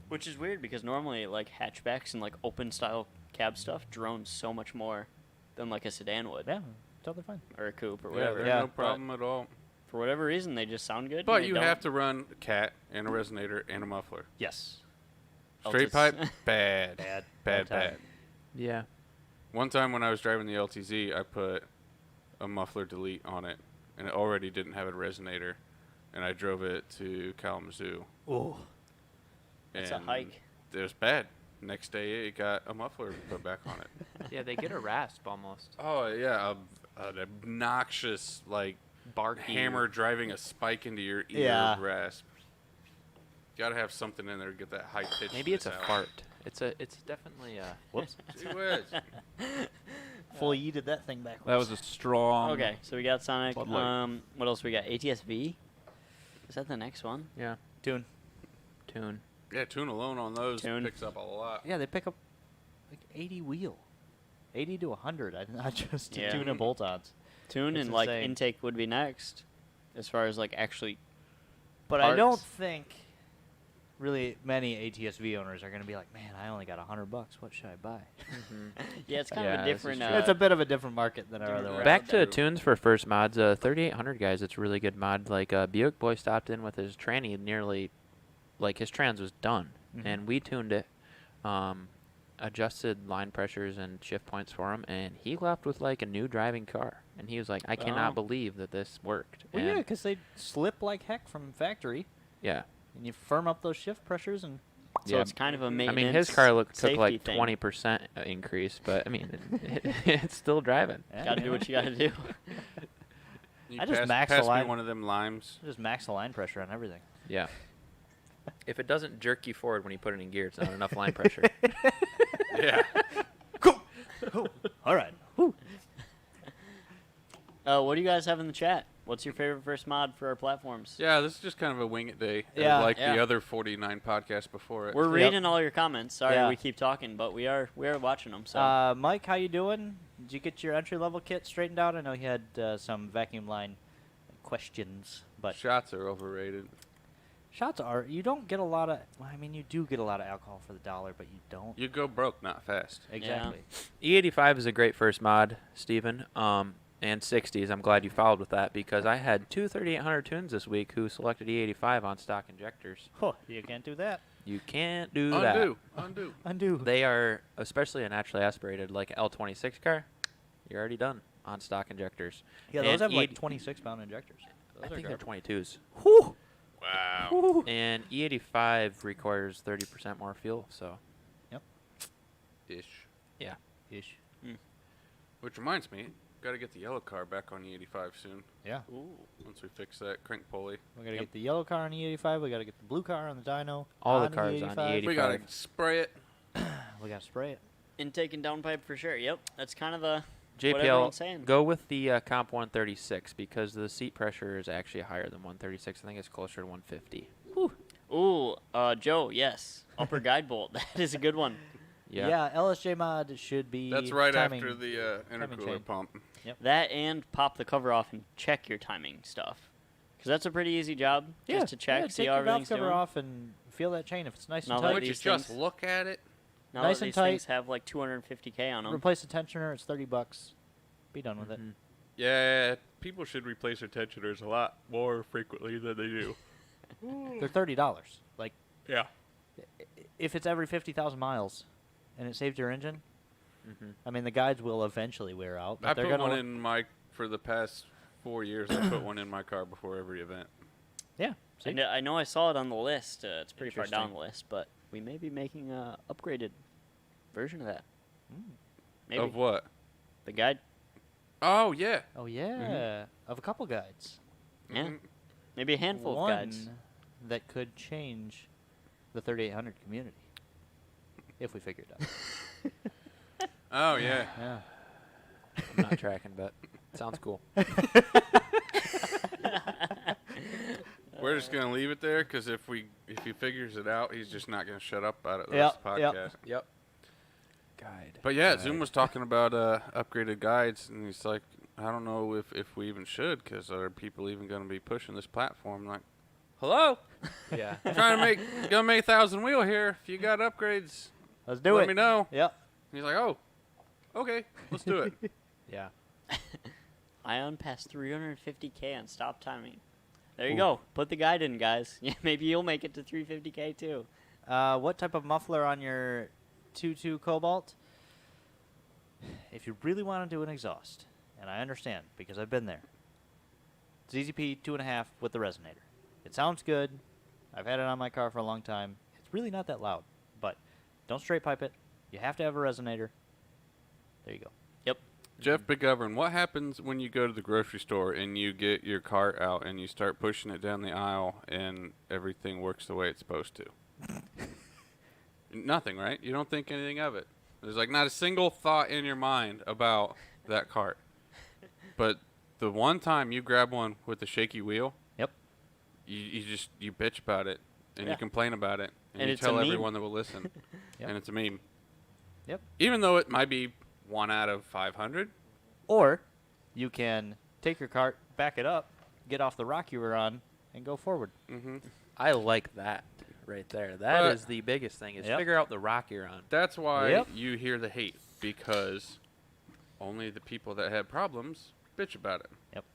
Which is weird because normally like hatchbacks and like open style cab stuff drones so much more than like a sedan would Yeah, totally fine. or a coupe or Yeah, whatever. they're Yeah. no problem at all. For whatever reason, they just sound good. But and they you don't- have to run a cat and a resonator and a muffler. Yes. Else Straight it's- pipe, bad. Bad. Bad, time. bad. yeah. One time when I was driving the LTZ, I put a muffler delete on it, and it already didn't have a resonator, and I drove it to Kalamazoo. Oh. That's a and hike. It was bad. Next day, it got a muffler put back on it. Yeah, they get a rasp almost. Oh yeah, an obnoxious like Barky. hammer driving a spike into your ear Yeah. rasp. Gotta have something in there to get that high pitch. Maybe it's a fart. It's definitely a. Whoops. Gee whiz. Fully yeeted that thing backwards. That was a strong. Okay, so we got Sonic. Bud Light. What else we got? ATS-V. Is that the next one? Yeah. Tune. Tune. Yeah, tune alone on those Tune. picks up a lot. Yeah, they pick up like 80 wheel. 80 to 100. Not just Yeah. tune and bolt-ons. Tune It's and like insane. intake would be next, as far as like actually. But I don't Parts. think really many ATS-V owners are going to be like, man, I only got $100. What should I buy? Yeah, it's kind Yeah, of a this is different. true. It's a bit of a different market than our different other route. ones. Back to True. tunes for first mods. 3800 guys, it's a really good mod. Like Buick Boy stopped in with his tranny, nearly, like his trans was done, Mhm. and we tuned it, adjusted line pressures and shift points for him, and he left with like a new driving car. And he was like, I cannot Wow. believe that this worked. Well, yeah, And because they slip like heck from factory, yeah. and you firm up those shift pressures, and So Yeah. it's kind of a I maintenance. mean, his car took safety like thing. 20% increase, but I mean, it's still driving. yeah, Got to do what you got to do. You I just pass maxed the me line. one of them limes. just max the line pressure on everything. Yeah. If it doesn't jerk you forward when you put it in gear, it's not enough line pressure. Yeah. All right. What do you guys have in the chat? What's your favorite first mod for our platforms? Yeah, this is just kind of a wing it day. Yeah. Like Yeah. the other 49 podcasts before it. We're Yep. reading all your comments. Sorry Yeah. we keep talking, but we are watching them. So Mike, how you doing? Did you get your entry level kit straightened out? I know you had some vacuum line questions, but Shots are overrated. shots are. You don't get a lot of. Well, I mean, you do get a lot of alcohol for the dollar, but you don't. You go broke, not fast. Exactly. E85 is a great first mod, Steven. And 60s. I'm glad you followed with that because I had two 3800 tunes this week who selected E85 on stock injectors. Huh, you can't do that. You can't do Undo. Undo. Undo. that. They are, especially a naturally aspirated like L26 car, you're already done on stock injectors. Yeah, those And have like E- 26-pound injectors. I think they're 22s. Whew. Wow. And E85 requires 30% more fuel, so Ish. Yeah. Ish. Which reminds me, got to get the yellow car back on the 85 soon. Yeah. Ooh. Once we fix that crank pulley. We gotta Yep. get the yellow car on the E85. We gotta get the blue car on the dyno. All the on cars on the E85. We got to 85. spray it. We gotta spray it. Intake and downpipe for sure. Yep. That's kind of the what JPL, everyone's saying. go with the Comp 136 because the seat pressure is actually higher than 136. I think it's closer to 150. Ooh, Joe, yes. Upper guide bolt. That is a good one. Yeah. LSJ mod should be. That's right timing. after the timing intercooler chain. pump. That and pop the cover off and check your timing stuff. Because that's a pretty easy job just to check, Yeah, see take how your valve everything's cover doing. off and feel that chain. If it's nice Now and that tight, Would you these just things- look at it? Now Nice that and these tight. things have like 250K on them. replace the tensioner. It's $30. Be done with it. Mhm. Yeah, people should replace their tensioners a lot more frequently than they do. They're $30. Like Yeah. if it's every 50,000 miles, and it saves your engine. Mhm. I mean, the guides will eventually wear out. But I they're put gonna one look- in my, for the past 4 years, I put one in my car before every event. Yeah. I know I saw it on the list. It's pretty far down Interesting. the list, but we may be making a upgraded version of that. Mm. Maybe Of what? the guide. Oh, yeah. Oh yeah, of a couple guides. Yeah, Mhm. maybe a handful One of guides. that could change the 3800 community if we figure it out. Oh, yeah. Yeah. I'm not tracking, but sounds cool. We're just going to leave it there because if he figures it out, he's just not going to shut up about it the Yep, rest of the yep. podcast. Yep. Guide. But yeah, Guide. Zoom was talking about upgraded guides, and he's like, I don't know if we even should because are people even going to be pushing this platform? I'm like, hello? Yeah. Trying to gonna make 1,000 wheel here. If you got upgrades, Let's do let it. me know. Yep. He's like, oh, okay, let's do it. Yeah. Ion passed 350K on stop timing. There you go. Put the guide in, guys. Yeah, maybe you'll make it to 350K too. What type of muffler on your 2.2 Cobalt? If you really want to do an exhaust, and I understand because I've been there, ZZP 2.5 with the resonator. It sounds good. I've had it on my car for a long time. It's really not that loud, but don't straight pipe it. You have to have a resonator. There you go. Yep. Jeff McGovern, what happens when you go to the grocery store and you get your cart out and you start pushing it down the aisle and everything works the way it's supposed to? Nothing, right? You don't think anything of it. There's like not a single thought in your mind about that cart. But the one time you grab one with a shaky wheel, Yep. you bitch about it and Yeah. you complain about it and, And you it's a tell meme. everyone that will listen. Yep. And it's a meme. Yep. Even though it might be 1 out of 500. Or you can take your cart, back it up, get off the rock you were on, and go forward. Mm-hmm. I like that right there. That But- is the biggest thing is Yep. figure out the rock you're on. That's why Yep. you hear the hate, because only the people that have problems bitch about it. Yep.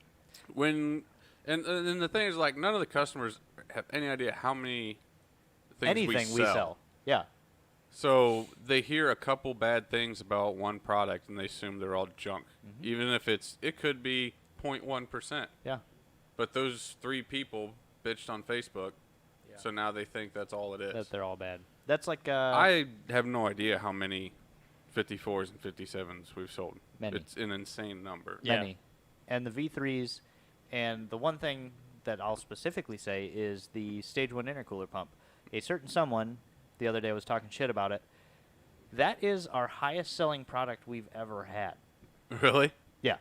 And the thing is, like, none of the customers have any idea how many things Anything we sell. Yeah. So they hear a couple bad things about one product and they assume they're all junk, Mm-hmm. even if it could be 0.1%. Yeah. But those 3 people bitched on Facebook, Yeah. so now they think that's all it is. That they're all bad. That's like I have no idea how many 54s and 57s we've sold. Many. It's an insane number. Yeah. many. And the V3s, and the one thing that I'll specifically say is the Stage 1 intercooler pump. A certain someone the other day was talking shit about it. That is our highest selling product we've ever had. Really? Yeah.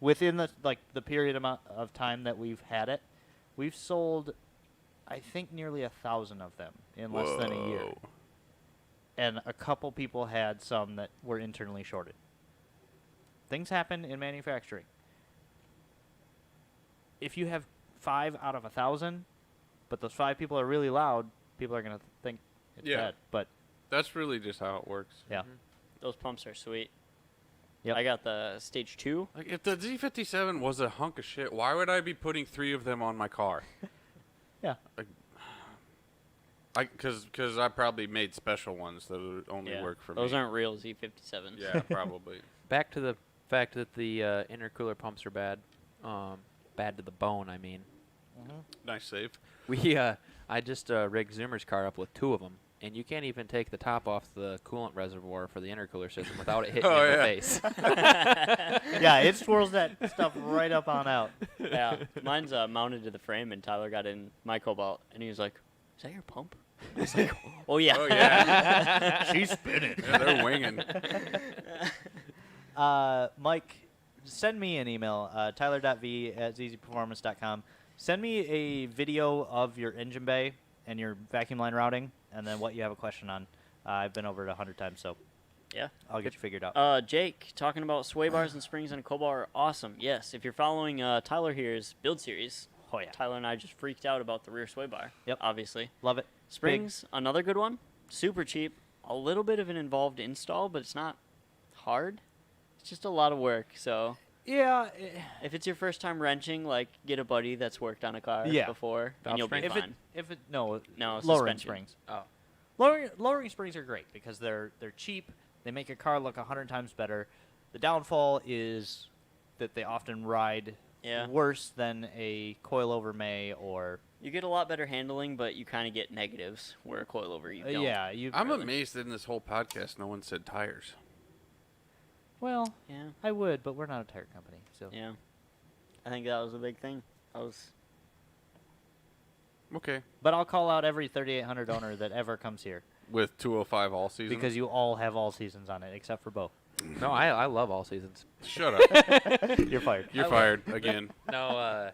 Within the period amount of time that we've had it, we've sold, I think, nearly 1,000 of them in less than a year. Whoa. And a couple people had some that were internally shorted. Things happen in manufacturing. If you have 5 out of 1,000, but those 5 people are really loud, people are going to think it's Yeah. bad. But That's really just how it works. yeah. Those pumps are sweet. Yep. I got the stage 2. Like, if the Z57 was a hunk of shit, why would I be putting 3 of them on my car? Yeah. Because I probably made special ones that would only Yeah. work for Those me. aren't real Z57s. Yeah, probably. Back to the fact that the intercooler pumps are bad. Bad to the bone, I mean. Nice save. We I just rigged Zoomer's car up with 2 of them, and you can't even take the top off the coolant reservoir for the intercooler system without it hitting Oh, you in the yeah. face. Yeah, it swirls that stuff right up on out. Yeah, mine's mounted to the frame, and Tyler got in my Cobalt, and he was like, "Is that your pump?" I was like, "Oh yeah." Oh yeah. She's spinning. Yeah, they're winging. Mike, send me an email, tyler.v@zzperformance.com. Send me a video of your engine bay and your vacuum line routing, and then what you have a question on. I've been over it 100 times, so Yeah. I'll get you figured out. Jake, talking about sway bars and springs on a Cobalt are awesome. Yes, if you're following Tyler here's build series, Oh, yeah. Tyler and I just freaked out about the rear sway bar. Yep. Obviously. Love it. Springs, another good one. Super cheap. A little bit of an involved install, but it's not hard. It's just a lot of work. So Yeah. if it's your first time wrenching, like get a buddy that's worked on a car Yeah. before, Valve and you'll be spring? fine. No, No, lowering suspension. springs. Oh. Lowering springs are great because they're cheap. They make a car look 100 times better. The downfall is that they often ride Yeah. worse than a coilover may or You get a lot better handling, but you kind of get negatives where a coilover you don't. yeah. You. I'm amazed that in this whole podcast no one said tires. Well, Yeah. I would, but we're not a tire company, so. Yeah. I think that was a big thing. I was. Okay. But I'll call out every 3800 owner that ever comes here With 205 all season. because you all have all seasons on it except for Bo. No, I love all seasons. Shut up. You're fired. You're fired again. No,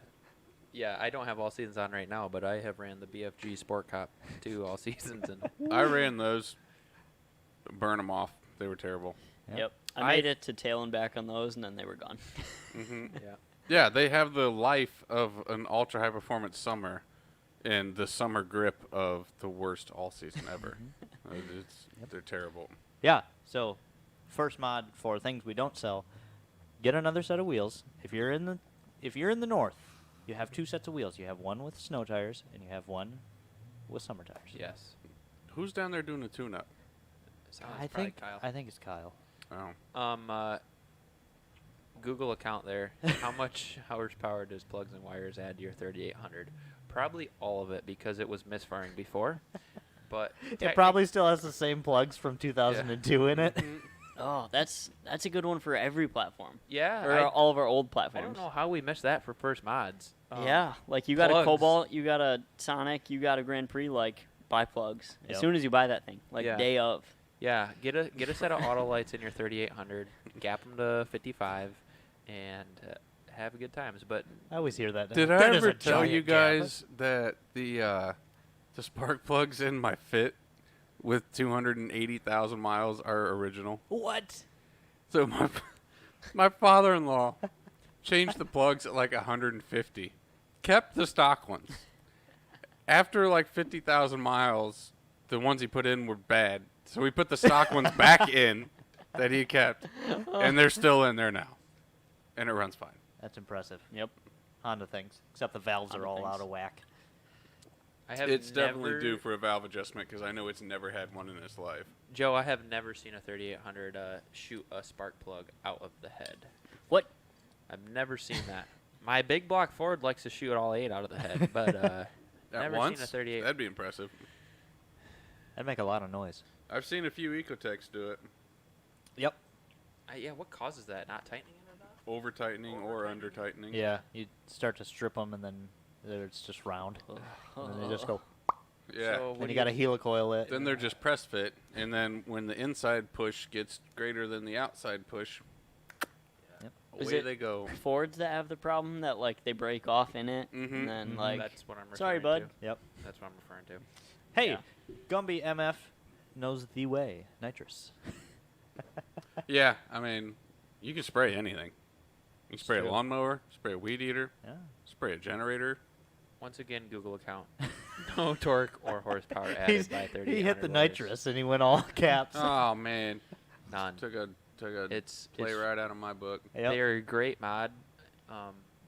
yeah, I don't have all seasons on right now, but I have ran the BFG Sport Cop 2 all seasons, and I ran those. Burn them off. They were terrible. Yep. I I- made it to tail and back on those, and then they were gone. Hmm. yeah. Yeah, they have the life of an ultra high performance summer, and the summer grip of the worst all season ever. They're terrible. Yeah. So, first mod for things we don't sell: get another set of wheels. If you're in the north, you have two sets of wheels. You have one with snow tires, and you have one with summer tires. Yes. Who's down there doing the tune-up? I think it's Kyle. Oh, Google account there. How much horsepower does plugs and wires add to your 3800? Probably all of it because it was misfiring before. But It probably still has the same plugs from 2002 in it. Oh, that's a good one for every platform. yeah, Or all of our old I platforms. don't know how we missed that for first mods. Yeah, like you got a plugs. Cobalt, you got a Sonic, you got a Grand Prix. Like buy plugs as Yep. soon as you buy that thing, like Yeah. day of. Yeah, get a set of auto lights in your 3800, gap them to 55, and have good times. But I always hear that. did That I is ever a tell you giant gap. guys that the spark plugs in my Fit with 280,000 miles are original? What? So my father-in-law changed the plugs at like 150, kept the stock ones. After like 50,000 miles, the ones he put in were bad, so he put the stock ones back in that he kept, and they're still in there now, and it runs fine. That's impressive. Yep. Honda things, except the valves Honda are all things. out of whack. I have It's definitely never- due for a valve adjustment because I know it's never had one in its life. Joe, I have never seen a 3800 shoot a spark plug out of the head. What? I've never seen that. My big block Ford likes to shoot all 8 out of the head, but At never once, seen a 38. that'd be impressive. That'd make a lot of noise. I've seen a few Ecotecs do it, Yep. Yeah, what causes that? Not tightening it enough? over tightening or under tightening. Yeah, you start to strip them, and then it's just round, and then they just go. Yeah. So Then what you do got to helicoil it. Then they're just press fit, and then when the inside push gets greater than the outside push, Yep. Is away it they go. Fords that have the problem that like they break off in it, Mhm. and then Mhm. like That's what I'm referring sorry, bud. to. Yep. That's what I'm referring to. Hey, Yeah. Gumby MF knows the way. Nitrous. Yeah, I mean, you can spray anything. You can spray a true. lawnmower, spray a weed eater, Yeah. spray a generator. Once again, Google account. No torque or horsepower added by 3800 he hit the wires. nitrous and he went all caps. Oh man, None. took a It's play right out of my book. Yep. They're a great mod,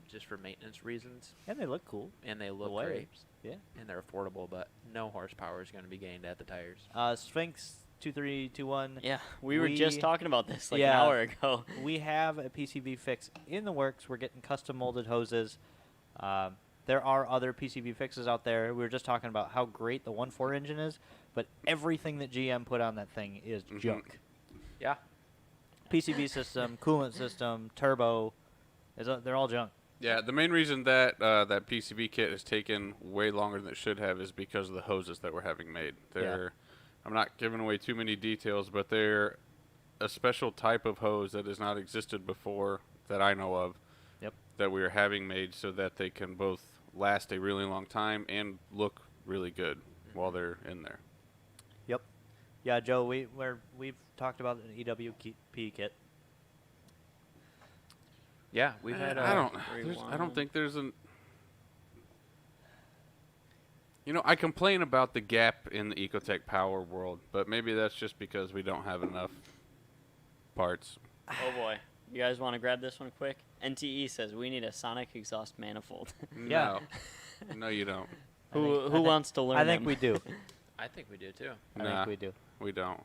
just for maintenance reasons, And they look cool. and they look the great, waves. Yeah. and they're affordable. But no horsepower is going to be gained at the tires. Sphinx 2321. Yeah, we were just We- talking about this like yeah. an hour ago. We have a PCV fix in the works. We're getting custom molded hoses. There are other PCV fixes out there. We were just talking about how great the 1.4 engine is, but everything that GM put on that thing is junk. Yeah. PCV system, coolant system, turbo, they're all junk. Yeah, the main reason that that PCB kit has taken way longer than it should have is because of the hoses that we're having made. I'm not giving away too many details, but they're a special type of hose that has not existed before that I know of. Yep. That we are having made so that they can both last a really long time and look really good while they're in there. Yep. Yeah, Joe, we've talked about an EWP kit. Yeah, we've had. I don't think there's an. I complain about the gap in the Ecotec power world, but maybe that's just because we don't have enough parts. Oh boy. You guys want to grab this one quick? NTE says we need a sonic exhaust manifold. Yeah. No, you don't. Who wants to learn I think them? we do. I think we do too. I Nah, think we do. we don't.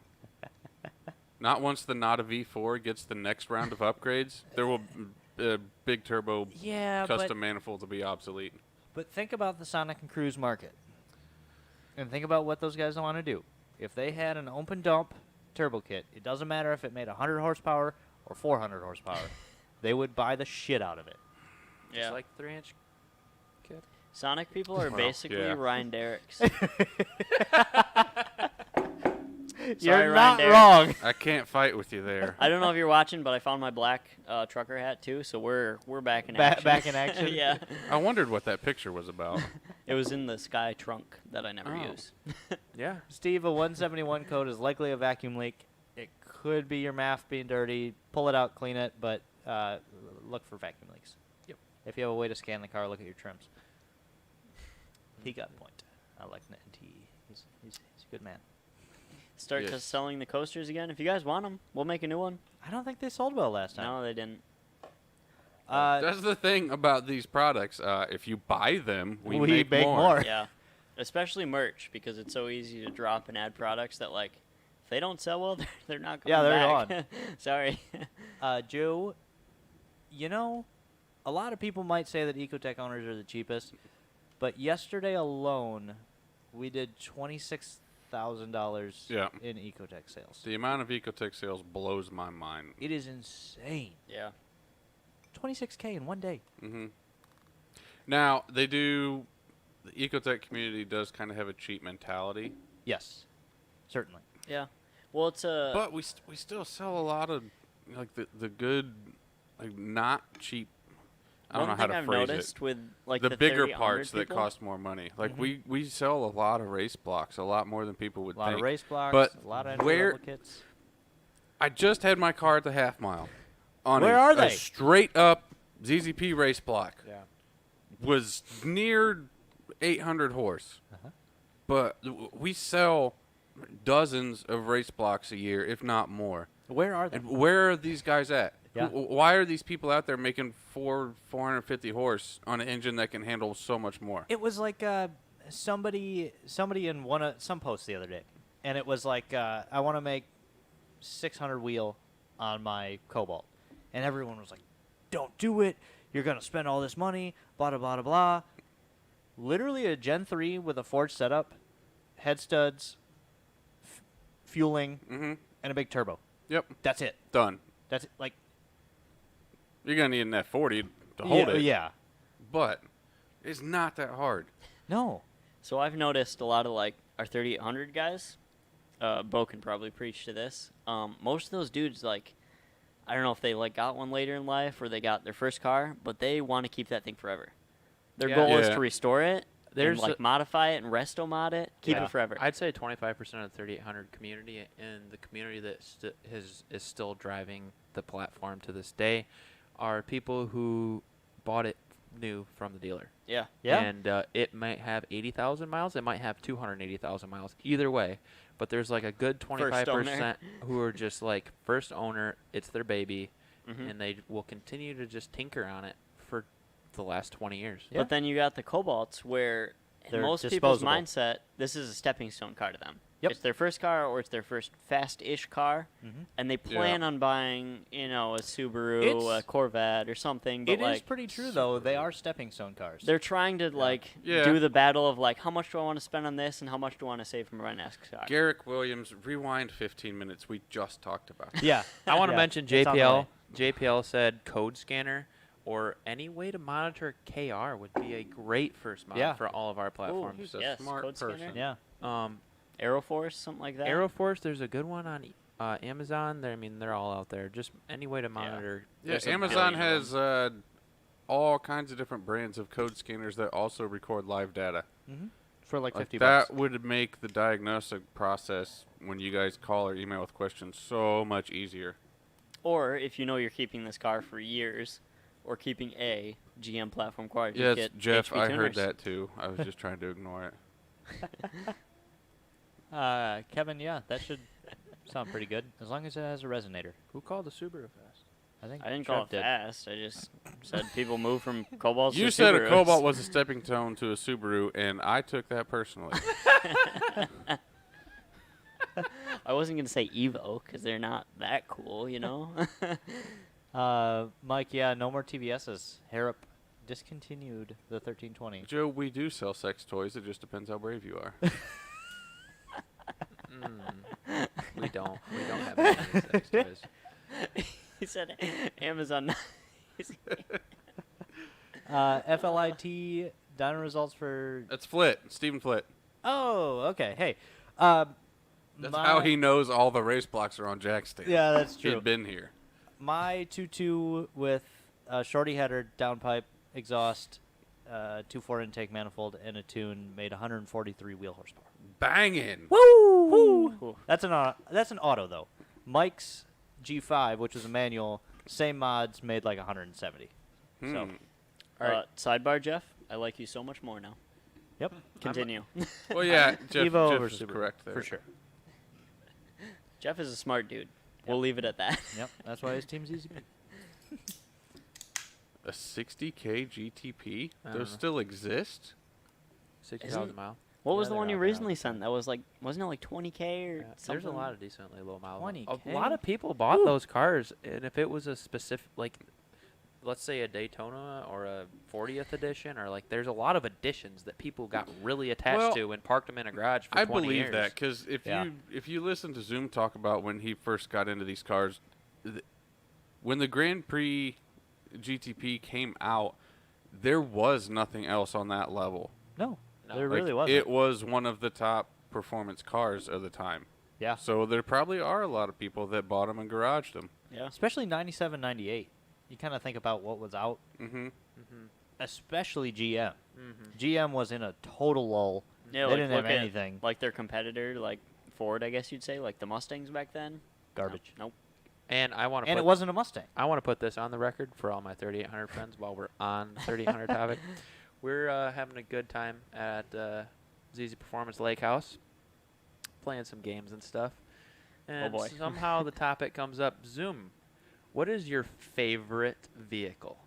Not once the Nada V4 gets the next round of upgrades, there will big turbo Yeah, custom manifolds will be obsolete. but think about the Sonic and Cruze market. And think about what those guys want to do. If they had an open dump turbo kit, it doesn't matter if it made 100 horsepower or 400 horsepower. They would buy the shit out of it. Yeah. Just like 3-inch kit. Sonic people are Well, basically yeah. Ryan Derricks. You're Ryan not Derricks. wrong. I can't fight with you there. I don't know if you're watching, but I found my black trucker hat too, so we're back in action. Back in action? Yeah. I wondered what that picture was about. It was in the sky trunk that I never Oh. use. Yeah. Steve, a 171 code is likely a vacuum leak. It could be your MAF being dirty. Pull it out, clean it, but look for vacuum leaks. Yep. If you have a way to scan the car, look at your trims. He got a point. I like NT. He's a good man. Start Yes. just selling the coasters again. If you guys want them, we'll make a new one. I don't think they sold well last time. No, they didn't. That's the thing about these products. If you buy them, we make make more. Yeah. Especially merch, because it's so easy to drop and add products that, like, if they don't sell well, they're not going Yeah, they're back. gone. Sorry. Joe, a lot of people might say that Ecotec owners are the cheapest, but yesterday alone, we did $26,000 Yeah. in Ecotec sales. The amount of Ecotec sales blows my mind. It is insane. Yeah. 26K in one day. hmm Now, they do. The Ecotec community does kind of have a cheap mentality, Yes, certainly. Yeah. Well, it's a... but we still sell a lot of like the good, like not cheap. I don't know One how thing to I've phrase noticed it. with, like, The the bigger 30, parts that people, cost more money. Like Mhm. we sell a lot of race blocks, a lot more than people would A lot think. of race blocks, But a lot of where- entry-level kits. I just had my car at the half mile. On Where a, are a they? straight up ZZP race block. Yeah. Was near 800 horse. Uh-huh. But we sell dozens of race blocks a year, if not more. Where are they? And where are these guys at? Yeah. Why are these people out there making 450 horse on an engine that can handle so much more? It was like somebody in some post the other day, and it was like I want to make 600 wheel on my Cobalt, and everyone was like, "Don't do it! You're gonna spend all this money." Blah blah blah blah. Literally a Gen 3 with a forged setup, head studs, fueling, Mm-hmm. and a big turbo. Yep. That's it. Done. That's it. Like You're going to need an F40 to hold yeah, it. Yeah. But it's not that hard. No. So I've noticed a lot of, like, our 3800 guys. Bo can probably preach to this. Most of those dudes, like, I don't know if they, like, got one later in life or they got their first car, but they want to keep that thing forever. Their Yeah. goal is Yeah. to restore it, There's and, like, modify it and resto mod it, keep Yeah. it forever. I'd say 25% of the 3800 community and the community that is still driving the platform to this day are people who bought it new from the dealer. Yeah. Yeah. And it might have 80,000 miles. It might have 280,000 miles. Either way. But there's like a good 25% who are just like first owner. It's their baby. Mhm. And they will continue to just tinker on it for the last 20 years. Yeah. But then you got the Cobalts where They're Most disposable. people's mindset, this is a stepping stone car to them. Yep. It's their first car or it's their first fast-ish car, and they plan on buying, a Subaru, a It's- Corvette, or something. But It like, is pretty true, though. They are stepping stone cars. they're trying to Yeah. do the battle of like, how much do I want to spend on this, and how much do I want to save from my next car? Garrick Williams, rewind 15 minutes. We just talked about it. Yeah. I want to Yeah, mention it's on the JPL. way. JPL said code scanner or any way to monitor KR would be a great first mod Yeah. for all of our platforms. He's a Yes, smart code scanner. person. Yeah. Aeroforce, something like that. Aeroforce, there's a good one on Amazon. They're all out there. Just any way to monitor. Yeah, There's a Amazon billion of has all kinds of different brands of code scanners that also record live data. For like Like, 50 that bucks. would make the diagnostic process when you guys call or email with questions so much easier. Or if you know you're keeping this car for years, or keeping a GM platform car, just Yes, get Jeff, HP I heard tuners. that too. I was just trying to ignore it. Kevin, yeah, that should sound pretty good. As long as it has a resonator. Who called the Subaru fast? I think I didn't Trev call it did. fast. I just said people move from Cobalts You to said a Subarus. Cobalt was a stepping stone to a Subaru, and I took that personally. I wasn't gonna say Evo because they're not that cool, Mike, yeah, no more TVSs. Harrop discontinued the 1320. Joe, we do sell sex toys. It just depends how brave you are. We don't. We don't have any sex toys. He said Amazon. FLIT dyno results for. That's Flit, Stephen Flit. Oh, okay. Hey. That's how he knows all the race blocks are on jack stands. Yeah, that's true. He'd been here. My 2.2 with a shorty header, downpipe, exhaust, 2.4 intake manifold, and a tune made 143 wheel horsepower. Banging. Woo! That's an auto though. Mike's G5, which was a manual, same mods, made like 170. So, Sidebar, Jeff. I like you so much more now. yep, Continue. Well, yeah, Jeff, Evo Jeff over is Subaru, correct there. for sure. Jeff is a smart dude. We'll leave it at that. Yep, that's why his team's easy. A 60K GTP? I don't Those know. still exist? 60,000 mile. What Yeah, was the they're one you out there. recently sent? That was like, wasn't it like 20K or Yeah, something? there's a lot of decently low mile. 20K? A lot of people bought those cars, and if it was a specific, like, let's say a Daytona or a 40th edition, or like, there's a lot of editions that people got really attached Well, to and parked them in a garage for I 20 believe years. that because Yeah. if you listen to Zoom talk about when he first got into these cars, when the Grand Prix GTP came out, there was nothing else on that level. No, No. there Like, really wasn't. It was one of the top performance cars of the time. Yeah, So there probably are a lot of people that bought them and garaged them. Yeah. especially 97, 98. You kind of think about what was out, Mm-hmm. especially GM. Mm-hmm. GM was in a total lull. Yeah, They like didn't have look at, anything. like their competitor, like Ford, I guess you'd say, like the Mustangs back then. Garbage. Nope. And I want to And put it wasn't a Mustang. I want to put this on the record for all my 3800 friends while we're on 3800 topic. We're having a good time at ZZPerformance Lake House, playing some games and stuff. And boy. somehow the topic comes up, Zoom, what is your favorite vehicle?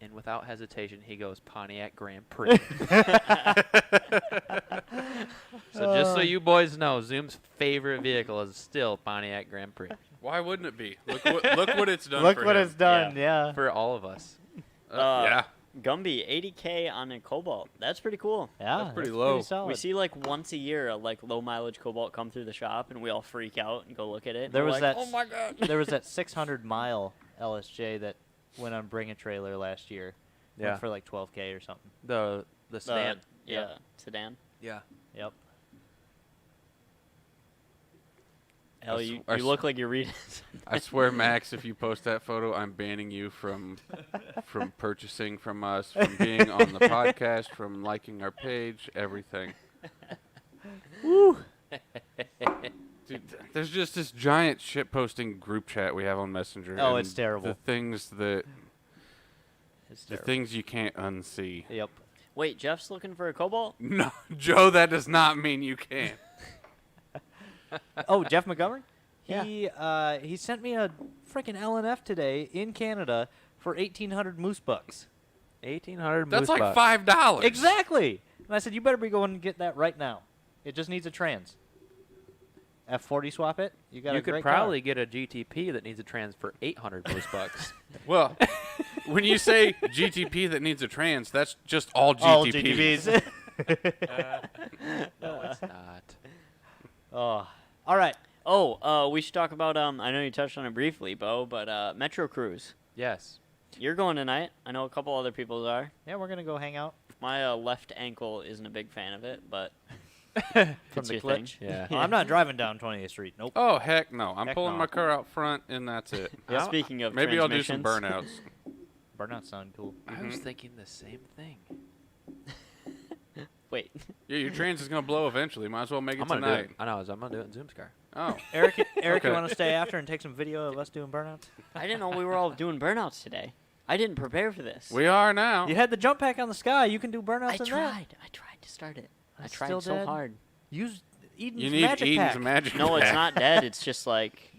And without hesitation, he goes Pontiac Grand Prix. So just so you boys know, Zoom's favorite vehicle is still Pontiac Grand Prix Why wouldn't it be? Look what it's done. Look for what him. it's done. Yeah. for all of us. Yeah. Gumby, 80K on a Cobalt. That's pretty cool. Yeah, That's pretty low. solid. We see like once a year a like low mileage Cobalt come through the shop, and we all freak out and go look at it. and There we're was like, that Oh my god. there was that 600 mile LSJ that went on Bring a Trailer last year. Went Yeah. for like 12K or something. The sedan. Yeah, sedan. Yeah. Yep. Hell, I you s- look like you're reading. I swear, Max, if you post that photo, I'm banning you from purchasing from us, from being on the podcast, from liking our page, everything. Dude, there's just this giant shit posting group chat we have on Messenger. Oh, and it's terrible. The things that It's the terrible. things you can't unsee. Yep. Wait, Jeff's looking for a Cobalt? No, Joe, that does not mean you can't. Oh, Jeff Montgomery? Yeah. He sent me a freaking LNF today in Canada for 1,800 moose bucks. 1,800 That's moose like bucks. $5. Exactly. And I said, you better be going and get that right now. It just needs a trans. F40 swap it. You got You a could great probably get a GTP that needs a trans for 800 moose bucks. Well, when you say GTP that needs a trans, that's just all car. All GTPs. GTPs. No, it's not. Oh. All right. Oh, we should talk about I know you touched on it briefly, Bo, but Metro Cruze. Yes. You're going tonight. I know a couple other people are. Yeah, we're going to go hang out. My left ankle isn't a big fan of it, but From it's the your clutch. thing. Yeah. Well, I'm not driving down 20th Street. Nope. Oh, heck no. I'm Heck pulling no. my car out front, and that's it. Yeah, I'll- speaking of Maybe I'll do some transmissions. burnouts. Burnouts sound cool. I was Mhm. thinking the same thing. Wait. Yeah, your trans is going to blow eventually. Might as well make it I'm gonna tonight. do it. I know. I'm gonna do it in Zoom's car. Oh. Eric, Okay. you want to stay after and take some video of us doing burnouts? I didn't know we were all doing burnouts today. I didn't prepare for this. We are now. You had the jump pack on the sky. You can do burnouts I in that. tried. I tried to start it. I That's tried still so dead? hard. Use Eden's You need magic Eden's pack. magic No, it's pack. not dead. It's just like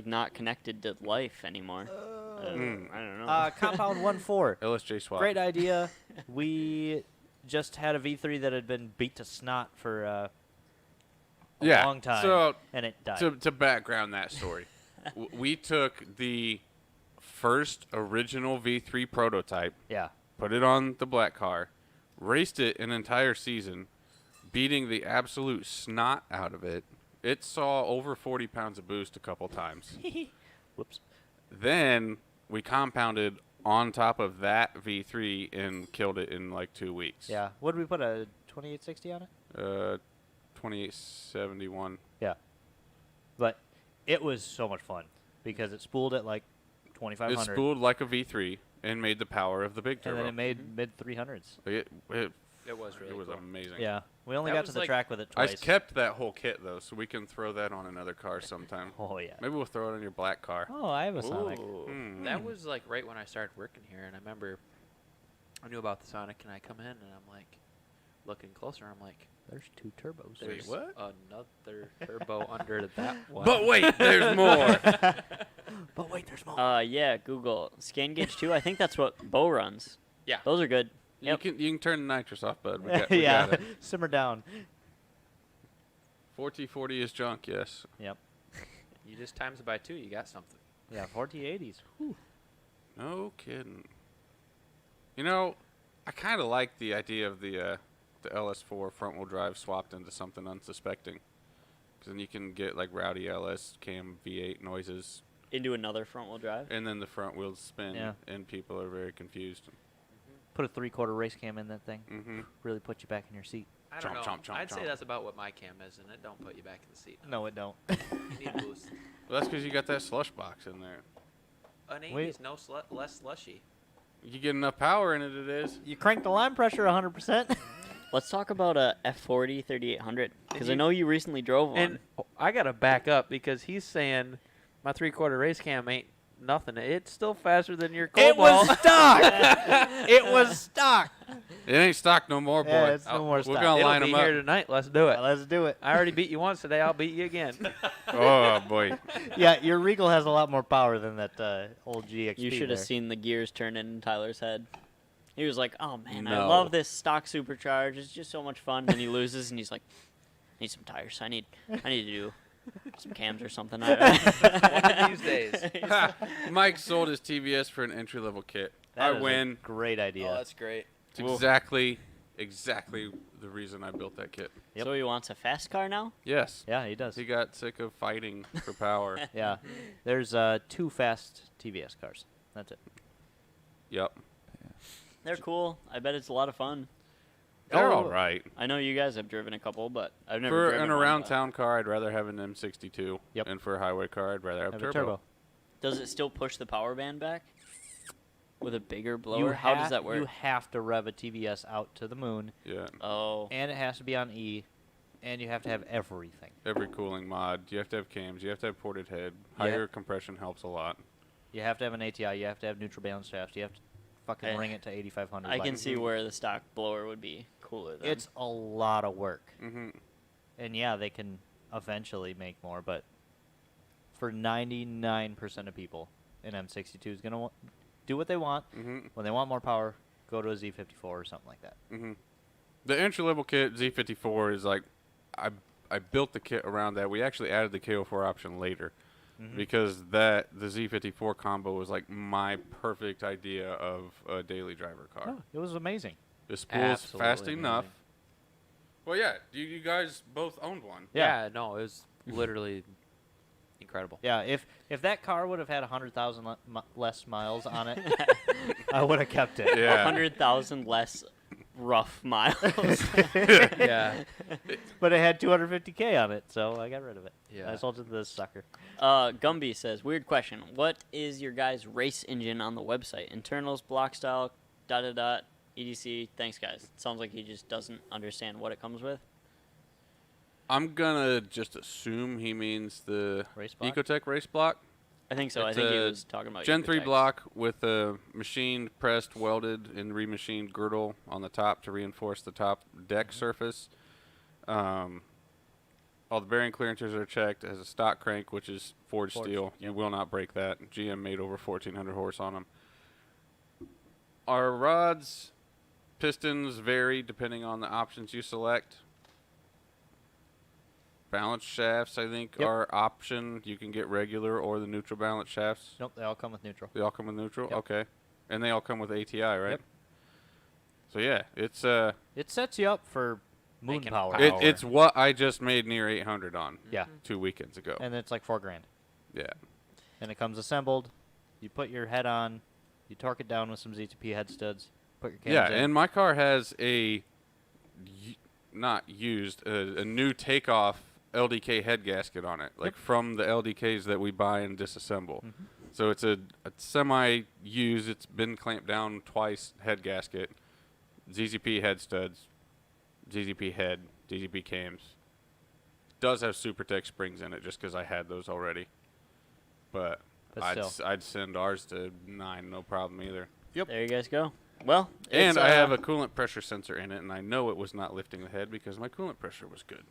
not connected to life anymore. Mm. I don't know. Compound 1-4. LSJ swap. Great idea. We just had a V3 that had been beat to snot for a Yeah. long time, So and it died. to background that story, we took the first original V3 prototype, yeah. put it on the black car, raced it an entire season, beating the absolute snot out of it. It saw over 40 pounds of boost a couple times. Whoops. Then we compounded on top of that V3 and killed it in like 2 weeks. Yeah. What did we put, a 2860 on it? 2871. Yeah. But it was so much fun because it spooled at like It 2500. spooled like a V3 and made the power of the big and turbo. then it made mid 300s. It was really was cool. amazing. Yeah. We only That got was to the like- track with it I twice. kept that whole kit though, so we can throw that on another car sometime. Oh, yeah. Maybe we'll throw it on your black car. Oh, I have a Sonic. Ooh. Hmm. That was like right when I started working here, and I remember I knew about the Sonic, and I come in and I'm like looking closer. I'm like, There's 2 turbos. Wait, there's what? another turbo under that one. But wait, there's more. But wait, there's more. Yeah, Google Scan Gauge 2. I think that's what Bo runs. Yeah. Those are good. You can turn the nitrous off, bud. We got yeah. it. Simmer down. 4040 is junk, yes. Yep. You just times it by 2, you got something. Yeah, 4080s. No kidding. You know, I kind of like the idea of the LS4 front-wheel drive swapped into something unsuspecting. Because then you can get like rowdy LS cam V8 noises, Into another front wheel drive. and then the front wheels spin, Yeah. and people are very confused. Put a 3/4 race cam in that thing. Mm-hmm. Really put you back in your seat. I don't Chomp, know. chomp, chomp, I'd say chomp. that's about what my cam is, and it don't put you back in the seat. No, it don't. You need a boost. Well, that's because you got that slush box in there. An 80 Wait. is no less slushy. You get enough power in it, it is. You crank the line pressure 100%. Let's talk about a F40 3800 because I you- know you recently drove one. And I gotta back up because he's saying my 3/4 race cam ain't nothing. It's still faster than your It Cobalt. was stock. It was stock. It ain't stock no more, boy. Yeah, it's no more We're stock. gonna It'll line be them up. here tonight. Let's do it. Let's do it. I already beat you once today. I'll beat you again. Oh boy. Yeah, your Regal has a lot more power than that old GXP. You should have there. seen the gears turn in Tyler's head. He was like, "Oh man, I No. love this stock supercharge. It's just so much fun." Then he loses, and he's like, "I need some tires. I need to do some cams or something." One of these days. Mike sold his TVS for an entry-level kit. That I is a win. great idea. Oh, that's great. It's exactly the reason I built that kit. Yep. So he wants a fast car now. Yes. Yeah, he does. He got sick of fighting for power. Yeah. There's 2 fast TVS cars. That's it. Yep. They're cool. I bet it's a lot of fun. They're Oh. all right. I know you guys have driven a couple, but I've never For driven an one, around but- town car, I'd rather have an M62. Yep. And for a highway car, I'd rather have Have a turbo. Does it still push the power band back with a bigger You blower? How does ha- that work? You have to rev a TVS out to the moon, Yeah. Oh, and it has to be on E, and you have to have everything. Every cooling mod. You have to have cams. You have to have ported head. Yeah. Higher compression helps a lot. You have to have an ATI. You have to have neutral balance shafts. You have to fucking I- ring it to 8,500. I can like, see where the stock blower would be cooler. Than. It's a lot of work. Mm-hmm. And yeah, they can eventually make more, but for 99% of people, an M62 is going to do what they want. Mm-hmm. When they want more power, go to a Z54 or something like that. Mm-hmm. The entry level kit Z54 is like, I built the kit around that. We actually added the KO4 option later because the Z54 combo was like my perfect idea of a daily driver car. Oh, it was amazing. The spool's fast Absolutely enough. amazing. Well, yeah, you guys both owned one. Yeah. Yeah, no, it was literally incredible. Yeah, if that car would have had 100,000 less miles on it, I would have kept it. Yeah. 100,000 less rough miles. Yeah. But it had 250K on it, so I got rid of it. Yeah. I sold it to this sucker. Gumby says, weird question. What is your guys' race engine on the website? Internals, block style, ... EDC. Thanks, guys. It sounds like he just doesn't understand what it comes with. I'm gonna just assume he means the Race block? Ecotec race block. I think so. It's I think he a was talking about Gen 3 Ecotec. block with a machined, pressed, welded, and remachined girdle on the top to reinforce the top deck surface. All the bearing clearances are checked. It has a stock crank, which is forged steel. You will not break that. GM made over 1,400 horse on them. Our rods, pistons vary depending on the options you select. Balance shafts, I think, Yep. are option. You can get regular or the neutral balance shafts. Nope, they all come with neutral. They all come with neutral? Yep. Okay. And they all come with ATI, right? Yep. So yeah, it's It sets you up for moon Making power. power. it's what I just made near 800 on Yeah, 2 weekends ago. and it's like $4,000. Yeah. And it comes assembled. You put your head on, you torque it down with some ZZP head studs, put your cams Yeah, in. and my car has not used, a new takeoff LDK head gasket on it, like from the LDKs that we buy and disassemble. So it's a semi-used, it's been clamped down twice head gasket, ZZP head studs, ZZP head, ZZP cams. Does have SuperTech springs in it just because I had those already. But still. I'd send ours to 9, no problem either. There you guys go. Well, And it's, I have a coolant pressure sensor in it, and I know it was not lifting the head because my coolant pressure was good.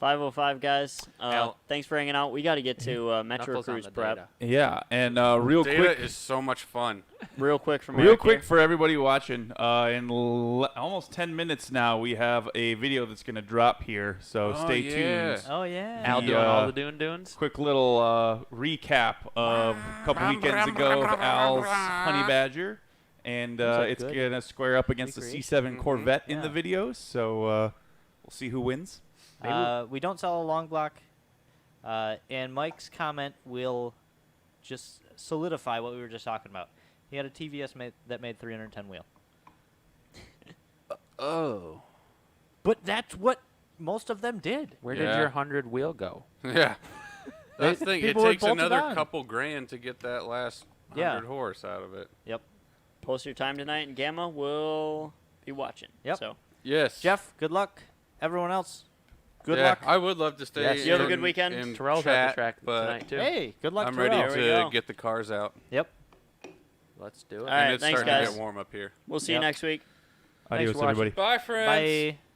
5:05, guys. Al. Thanks for hanging out. We got to get to Metro Knuckles on Cruise the prep. data. Yeah, and real Data quick, is so much fun. Real quick from real Eric quick here. for everybody watching. In almost 10 minutes now, we have a video that's going to drop here, so Oh, stay yeah. tuned. Oh, yeah. Al The, doing all the doons. Quick little recap of a couple weekends ago of Al's Honey Badger. And that it's good? going to square up against the Recreation? C7 Corvette in the Yeah. video, so we'll see who wins. We don't sell a long block. And Mike's comment will just solidify what we were just talking about. He had a TVS that made 310 wheel. Oh. But that's what most of them did. Where Yeah. did your 100 wheel go? Yeah. That's the thing. It People were takes bolted another on. couple grand to get that last 100 horse out of it. Yep. Post your time tonight, and Gamma will be watching. Yep. So Yes. Jeff, good luck. Everyone else, good yeah, luck. I would love to stay. Yes. You have a in- good weekend? in Terrell's chat, at the track but tonight, too. Hey, good luck, I'm Terrell. ready There we go. to get the cars out. Yep. Let's do it. All right, and it's thanks, starting to guys. get warm up here. we'll see you Yep. next week. Adios, for watching. everybody. Bye, friends. Bye.